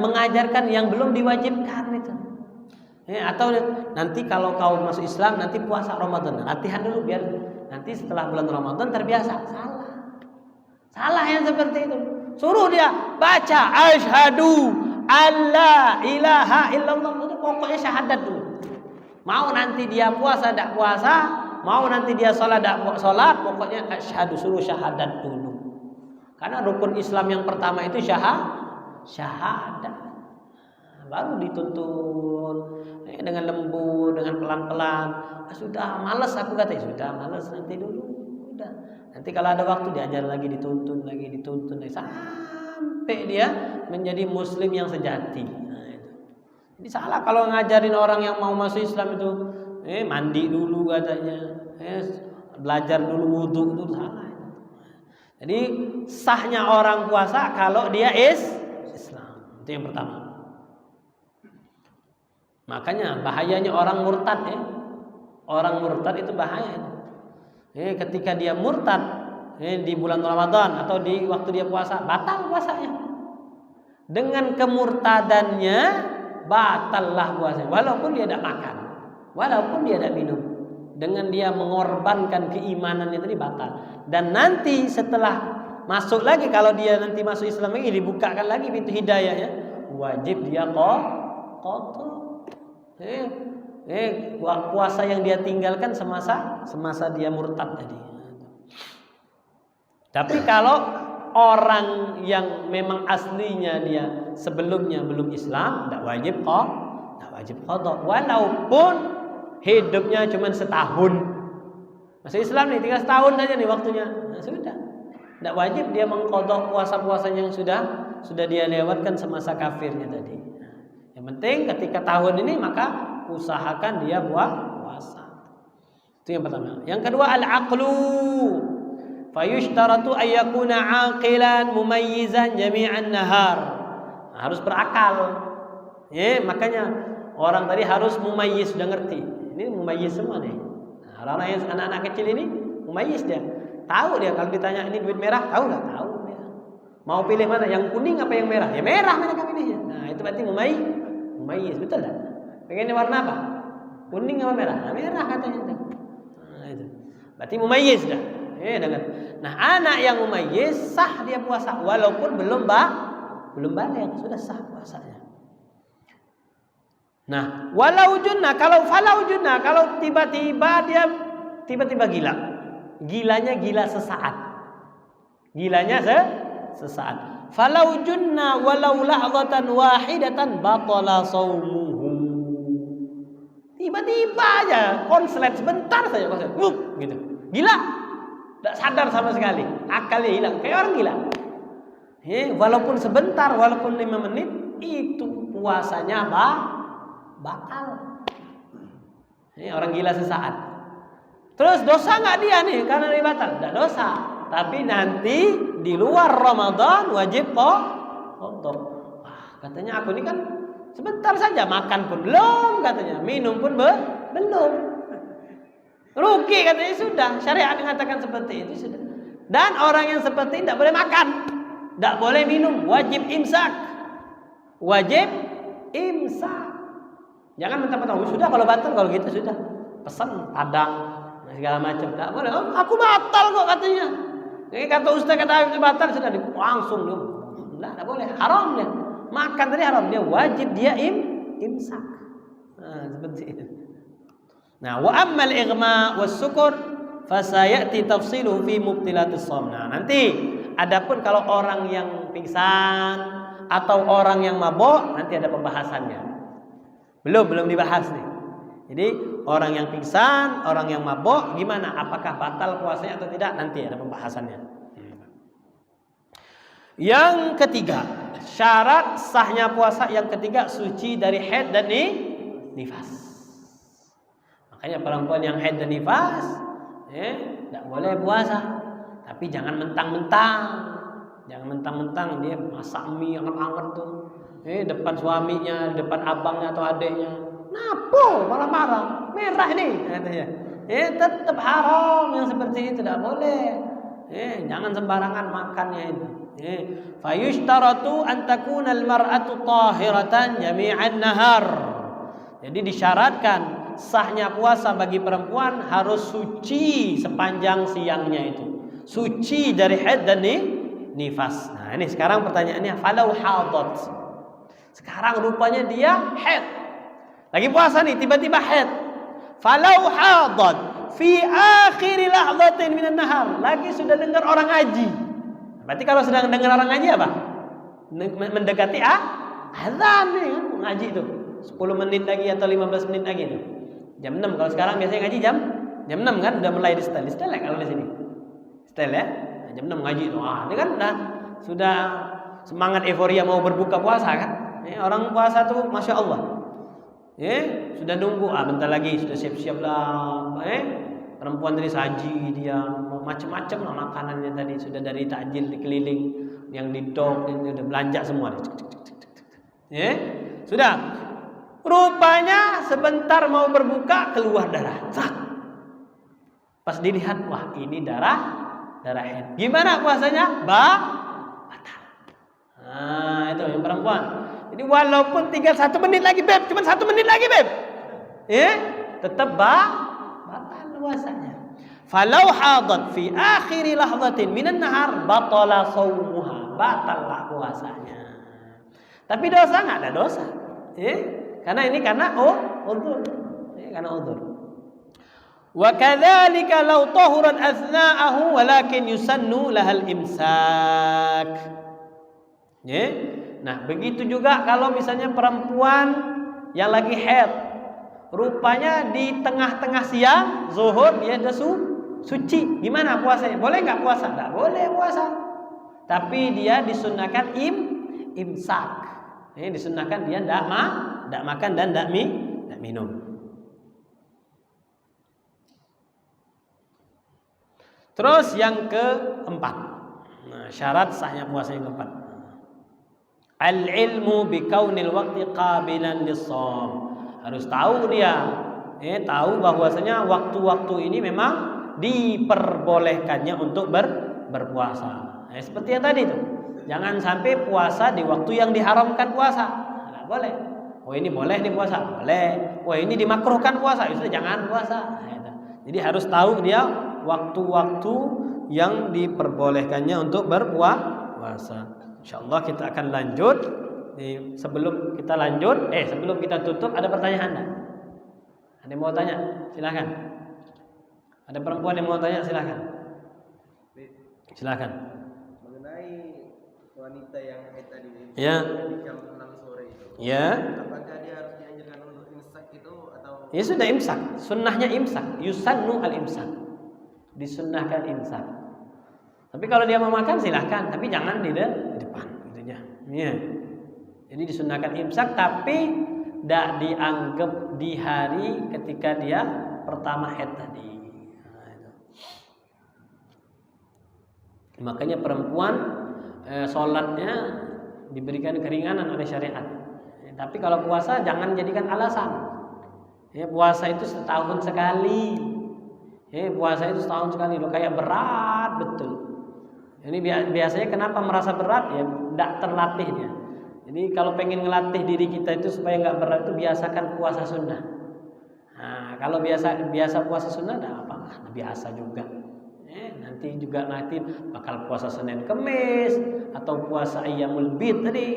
Mengajarkan yang belum diwajibkan itu. Atau nanti kalau kau masuk Islam nanti puasa Ramadan, latihan dulu biar nanti setelah bulan Ramadan terbiasa. Salah. Salah yang seperti itu. Suruh dia baca asyhadu alla ilaha illallah, itu pokoknya syahadat dulu. Mau nanti dia puasa tak puasa, mau nanti dia sholat tak sholat, pokoknya asyhadu, suruh syahadat dulu. Karena rukun Islam yang pertama itu syahadat. Baru dituntun dengan lembut, dengan pelan-pelan. Sudah malas aku katanya, sudah malas nanti dulu. Udah. Nanti kalau ada waktu diajar lagi, dituntun lagi sampai dia menjadi muslim yang sejati. Nah, itu. Jadi salah kalau ngajarin orang yang mau masuk Islam itu mandi dulu katanya, belajar dulu wudu, itu salah. Jadi sahnya orang puasa kalau dia Islam. Itu yang pertama. Makanya bahayanya orang murtad ya. Orang murtad itu bahaya itu. Ketika dia murtad di bulan Ramadan atau di waktu dia puasa, batal puasanya. Dengan kemurtadannya batallah puasanya, walaupun dia tidak makan, walaupun dia tidak minum. Dengan dia mengorbankan keimanannya tadi batal. Dan nanti setelah masuk lagi, kalau dia nanti masuk Islam lagi, dibukakan lagi pintu hidayahnya, wajib dia qadha. Puasa yang dia tinggalkan semasa dia murtad tadi. Tapi kalau orang yang memang aslinya dia sebelumnya belum Islam, tidak wajib qadha, walaupun hidupnya cuma setahun. Masuk Islam nih tinggal setahun saja nih waktunya. Nah, sudah. Tidak wajib dia mengqadha puasa-puasa yang sudah dia lewatkan semasa kafirnya tadi. Yang penting ketika tahun ini maka usahakan dia buat puasa. Itu yang pertama. Yang kedua al-aqlu. Fayushtaratu ayyakuna aqilan mumayyizan jami'an nahar. Nah, harus berakal. Makanya orang tadi harus mumayyiz, sudah ngerti. Ini mumayyiz semua nih. Nah, orang-orang yang anak-anak kecil ini mumayyiz dia. Tahu dia kalau ditanya ini duit merah, tahu enggak? Tahu dia. Mau pilih mana? Yang kuning apa yang merah? Ya merah mereka pilihnya. Nah, itu berarti mumayyiz, betul tak? Pengennya warna apa? Kuning apa merah? Nah, merah katanya. Nah, itu. Berarti mumayyiz dah. Dengar. Nah, anak yang mumayyiz sah dia puasa walaupun belum balik, sudah sah puasanya. Nah, walau junna, kalau tiba-tiba dia gila. Gilanya gila sesaat. Sesaat. Falau junna walau lahzatan wahidatan batala shaumuhu. Tiba-tiba aja konslet sebentar saja gitu. Gila. Tidak sadar sama sekali. Akalnya hilang kayak orang gila. Walaupun sebentar, walaupun 5 menit, itu puasanya batal. Orang gila sesaat. Terus dosa enggak dia nih karena dia batal? Tidak dosa. Tapi nanti di luar Ramadan wajib qadha. Katanya aku ini kan sebentar saja, makan pun belum katanya, minum pun belum. Rugi katanya, sudah. Syariat mengatakan seperti itu sudah. Dan orang yang seperti ini tidak boleh makan, tidak boleh minum, wajib imsak. Jangan mentang-mentang sudah kalau batal, kalau gitu sudah pesan padang segala macam, tidak boleh. Aku batal kok katanya. Ini kata ustaz kata itu batal, sudah langsung dia. Tidak boleh, haram dia. Makan tadi haram, dia wajib dia imsak. Nah, seperti itu. Nah, wa ammal ighma was sukur fasayati tafsiluhu fi mubtilatis shaum. Nah, nanti adapun kalau orang yang pingsan atau orang yang mabuk nanti ada pembahasannya. Belum dibahas nih. Jadi orang yang pingsan, orang yang mabuk gimana? Apakah batal puasanya atau tidak? Nanti ada pembahasannya. Yang ketiga, syarat sahnya puasa yang ketiga suci dari haid dan nifas. Makanya perempuan yang haid dan nifas tidak boleh puasa. Tapi jangan mentang-mentang. Jangan mentang-mentang dia masak mie anget-anget tuh. Depan suaminya, depan abangnya atau adiknya. Napo marah-marah. Merah nih katanya. Tetap haram yang seperti itu, tidak boleh. Jangan sembarangan makannya itu. Fayushtaratu an takuna al-mar'atu tahiratan jami'an nahar. Jadi disyaratkan sahnya puasa bagi perempuan harus suci sepanjang siangnya itu. Suci dari haid dan nifas. Nah, ini sekarang pertanyaannya, falau hadat. Sekarang rupanya dia haid. Lagi puasa nih, tiba-tiba haid. Falau hadat fi akhir lahzatin minan nahar. Lagi sudah dengar orang ngaji. Berarti kalau sedang dengar orang ngaji apa? Mendekati azan nih kan, ngaji itu. 10 menit lagi atau 15 menit lagi tuh. Jam 6 kalau sekarang biasanya ngaji jam 6 kan udah mulai di setel ya kalau di sini. Setel ya. Nah, jam 6 ngaji tuh. Ini kan sudah semangat euforia mau berbuka puasa kan. Orang puasa tuh Masya Allah. Sudah nunggu, bentar lagi sudah siap-siap lah. Perempuan tadi saji dia macam-macam lah makanannya tadi, sudah dari takjil dikeliling, yang di dok ini udah belanja semua. Sudah. Rupanya sebentar mau berbuka keluar darah. Pas dilihat, wah ini darah haid. Gimana puasanya? Batal. Nah, itu yang perempuan. Jadi walaupun tinggal 1 menit lagi beb, cuma 1 menit lagi beb, tetap batal puasanya. Falau hadat fi akhir lahzatin minan nahar batala shaumuha, batallah puasanya. Tapi dosa nggak ada dosa, karena ini karena udzur, karena udzur. Wa kadzalika law tahurat athna'ahu walakin yusannu lahal imsak. Nah, begitu juga kalau misalnya perempuan yang lagi haid, rupanya di tengah-tengah siang, zuhur dia sudah suci. Gimana puasanya? Boleh nggak puasa? Nggak boleh puasa. Tapi dia disunahkan imsak. Disunahkan dia tidak makan dan tidak minum. Terus yang keempat, syarat sahnya puasa yang keempat, al-ilmu bikaunil waqti qabilan lis-shaum. Harus tahu dia, tahu bahwasanya waktu-waktu ini memang diperbolehkannya untuk berpuasa. Seperti yang tadi tuh. Jangan sampai puasa di waktu yang diharamkan puasa. Enggak boleh. Oh ini boleh nih puasa, boleh. Wah ini dimakruhkan puasa, itu jangan puasa. Jadi harus tahu dia waktu-waktu yang diperbolehkannya untuk berpuasa. Insyaallah kita akan lanjut. Sebelum kita tutup ada pertanyaan enggak? Ada yang mau tanya? Silakan. Ada perempuan yang mau tanya? Silakan. Silakan. Mengenai wanita yang haid tadi di jam 6 sore itu. Ya. Apakah dia harus dianjurkan untuk imsak itu atau? Ya sudah imsak. Sunnahnya imsak. Yusannu al-imsak. Disunnahkan imsak. Tapi kalau dia mau makan silahkan, tapi jangan di depan gitunya. Iya. Jadi disunnahkan imsak tapi tidak dianggap di hari ketika dia pertama haid tadi. Nah, itu. Makanya perempuan sholatnya diberikan keringanan oleh syariat. Tapi kalau puasa jangan jadikan alasan. Puasa itu setahun sekali. Puasa itu setahun sekali. Loh, kayak berat betul. Ini biasanya kenapa merasa berat? Ya tidak terlatihnya. Jadi kalau pengen ngelatih diri kita itu supaya nggak berat itu biasakan puasa sunnah. Nah, kalau biasa puasa sunnah tidak apa, biasa juga. Nanti bakal puasa Senin Kemis atau puasa Ayyamul Bid tadi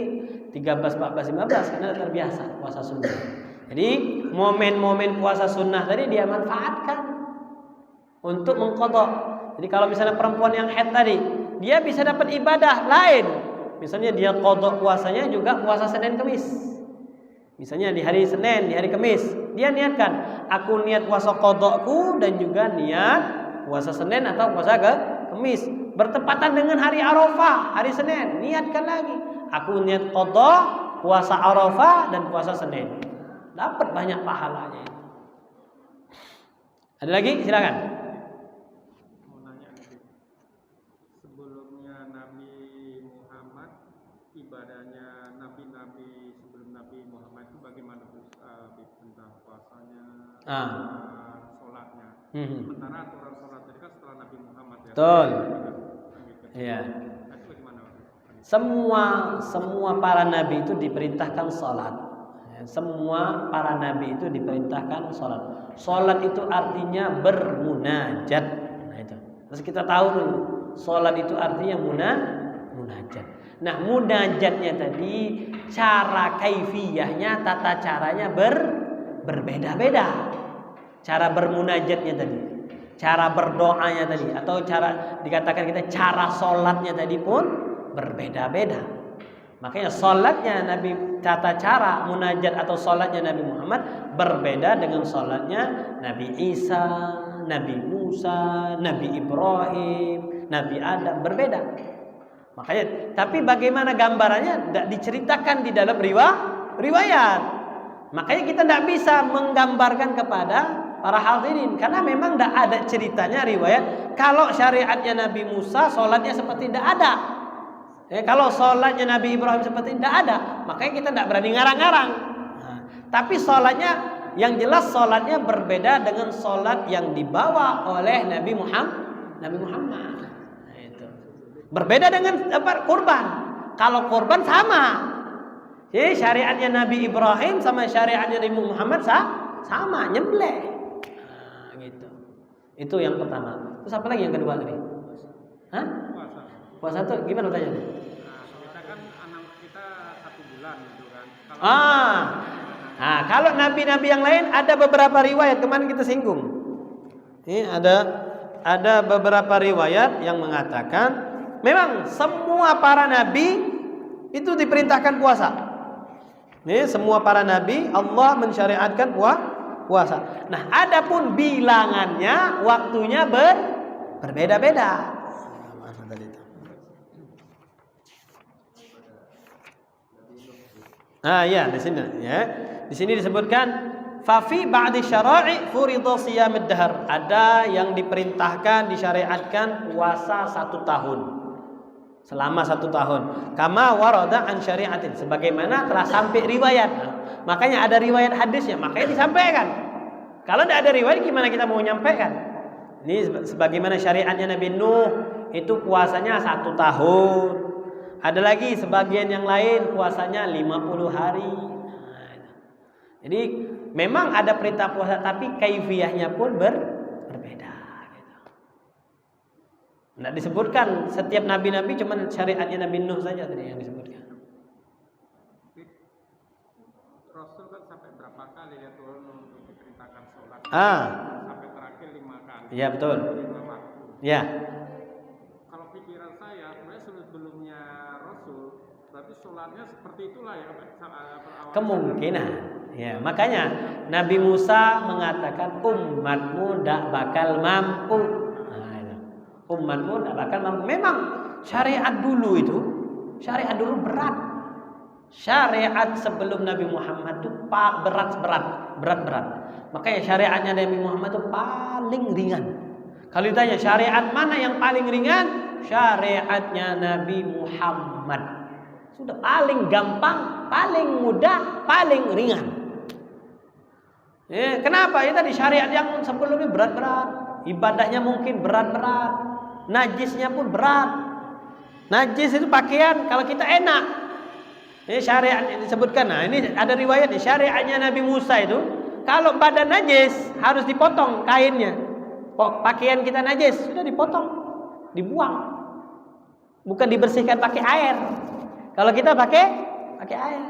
13, 14, 15 karena terbiasa puasa sunnah. Jadi momen-momen puasa sunnah tadi dia manfaatkan untuk mengqadha. Jadi kalau misalnya perempuan yang haid tadi dia bisa dapat ibadah lain. Misalnya dia qadha puasanya juga puasa Senin Kemis. Misalnya di hari Senin, di hari Kemis, dia niatkan, aku niat puasa qadhaku dan juga niat puasa Senin atau puasa Kemis. Bertepatan dengan hari Arafah, hari Senin, niatkan lagi, aku niat qadha, puasa Arafah dan puasa Senin. Dapat banyak pahalanya. Ada lagi? Silakan. Ibadahnya nabi-nabi sebelum Nabi Muhammad itu bagaimana tentang puasanya, sholatnya. Sementara aturan sholat itu kan setelah Nabi Muhammad ya. Betul. Iya. Semua para nabi itu diperintahkan sholat. Semua para nabi itu diperintahkan sholat. Sholat itu artinya bermunajat. Nah itu. Terus kita tahu dulu, sholat itu artinya munajat. Nah, munajatnya tadi cara kaifiyahnya, tata caranya berbeda-beda. Cara bermunajatnya tadi, cara berdoanya tadi, atau cara dikatakan kita cara sholatnya tadi pun berbeda-beda. Makanya sholatnya Nabi, tata cara munajat atau sholatnya Nabi Muhammad berbeda dengan sholatnya Nabi Isa, Nabi Musa, Nabi Ibrahim, Nabi Adam, berbeda. Makanya, tapi bagaimana gambarannya tidak diceritakan di dalam riwayat. Makanya kita tidak bisa menggambarkan kepada para hadirin karena memang tidak ada ceritanya riwayat. Kalau syariatnya Nabi Musa, sholatnya seperti tidak ada. Kalau sholatnya Nabi Ibrahim seperti tidak ada, makanya kita tidak berani ngarang-ngarang. Nah, tapi sholatnya yang jelas sholatnya berbeda dengan sholat yang dibawa oleh Nabi Muhammad. Berbeda dengan kurban. Kalau kurban sama. Jadi syariatnya Nabi Ibrahim sama syariatnya Nabi Muhammad sama, nyembelih. Nah, gitu. Itu yang pertama. Terus apa lagi yang kedua tadi? Hah? Puasa itu gimana tanya? Kita kan anak kita 1 bulan gitu kan. Nah, kalau nabi-nabi yang lain ada beberapa riwayat kemarin kita singgung. Ini ada beberapa riwayat yang mengatakan memang semua para nabi itu diperintahkan puasa. Nih, semua para nabi Allah mensyariatkan puasa. Nah, adapun bilangannya, waktunya berbeda-beda. Ya, di sini ya. Di sini disebutkan fa fi ba'di syara'i furida shiyamud dahr. Ada yang diperintahkan, disyariatkan puasa 1 tahun. Selama 1 tahun. Kama warada an syari'atin, sebagaimana telah sampai riwayat. Makanya ada riwayat hadisnya, makanya disampaikan. Kalau tidak ada riwayat gimana kita mau menyampaikan? Ini sebagaimana syariatnya Nabi Nuh, itu puasanya 1 tahun. Ada lagi sebagian yang lain puasanya 50 hari. Jadi memang ada perintah puasa, tapi kaifiyahnya pun berbeda. Tidak disebutkan setiap nabi-nabi, cuma syariatnya Nabi Nuh saja tadi yang disebutkan. Rasul kan sampai berapa kali ya turun untuk diperintahkan sholat? Sampai terakhir 5 kali. Iya, betul. 5 waktu. Ya. Kalau pikiran saya, sebenarnya sebelumnya Rasul, berarti sholatnya seperti itulah ya. Kemungkinan. Ya, makanya Nabi Musa mengatakan umatmu tidak bakal mampu. Umatmu tidak bakal mampu. Memang syariat dulu berat. Syariat sebelum Nabi Muhammad itu berat. Makanya syariatnya Nabi Muhammad itu paling ringan. Kalau ditanya syariat mana yang paling ringan, syariatnya Nabi Muhammad. Sudah paling gampang, paling mudah, paling ringan. Kenapa? Ya tadi syariat yang sebelumnya berat-berat, ibadahnya mungkin berat-berat. Najisnya pun berat. Najis itu pakaian kalau kita enak. Ini syariat yang disebutkan. Nah, ini ada riwayat di syariatnya Nabi Musa itu, kalau badan najis harus dipotong kainnya. Pakaian kita najis sudah dipotong, dibuang. Bukan dibersihkan pakai air. Kalau kita pakai air.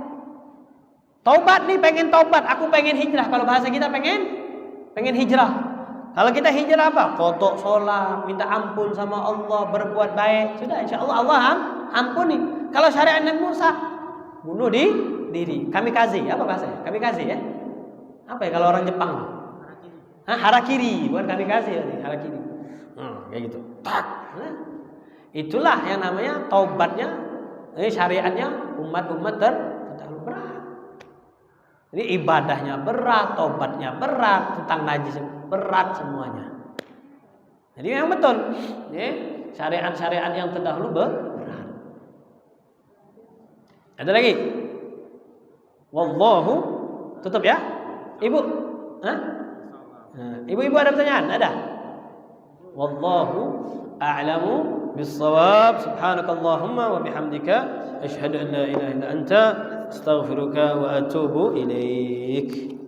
Taubat nih, pengen taubat, aku pengen hijrah. Kalau bahasa kita pengen hijrah. Kalau kita hijrah apa? Qadha sholat, minta ampun sama Allah, berbuat baik. Sudah, insya Allah Allah ampuni. Kalau syariat Nabi Musa, bunuh diri. Kamikaze, apa bahasanya? Kamikaze ya? Apa ya kalau orang Jepang? Harakiri, bukan kamikaze ya, harakiri. Kayak gitu. Tak. Itulah yang namanya taubatnya, syariatnya umat-umat terdahulu berat. Jadi ibadahnya berat, taubatnya berat, tentang najis berat semuanya. Jadi yang betul, syariat-syariat yang terdahulu berat. Ada lagi? Wallahu, tutup ya, ibu. Ibu-ibu ada pertanyaan? Ada? Wallahu a'lamu bis-shawab. Subhanakallahumma wa bihamdika asyhadu an la ilaha illa anta astaghfiruka wa atubu ilaik.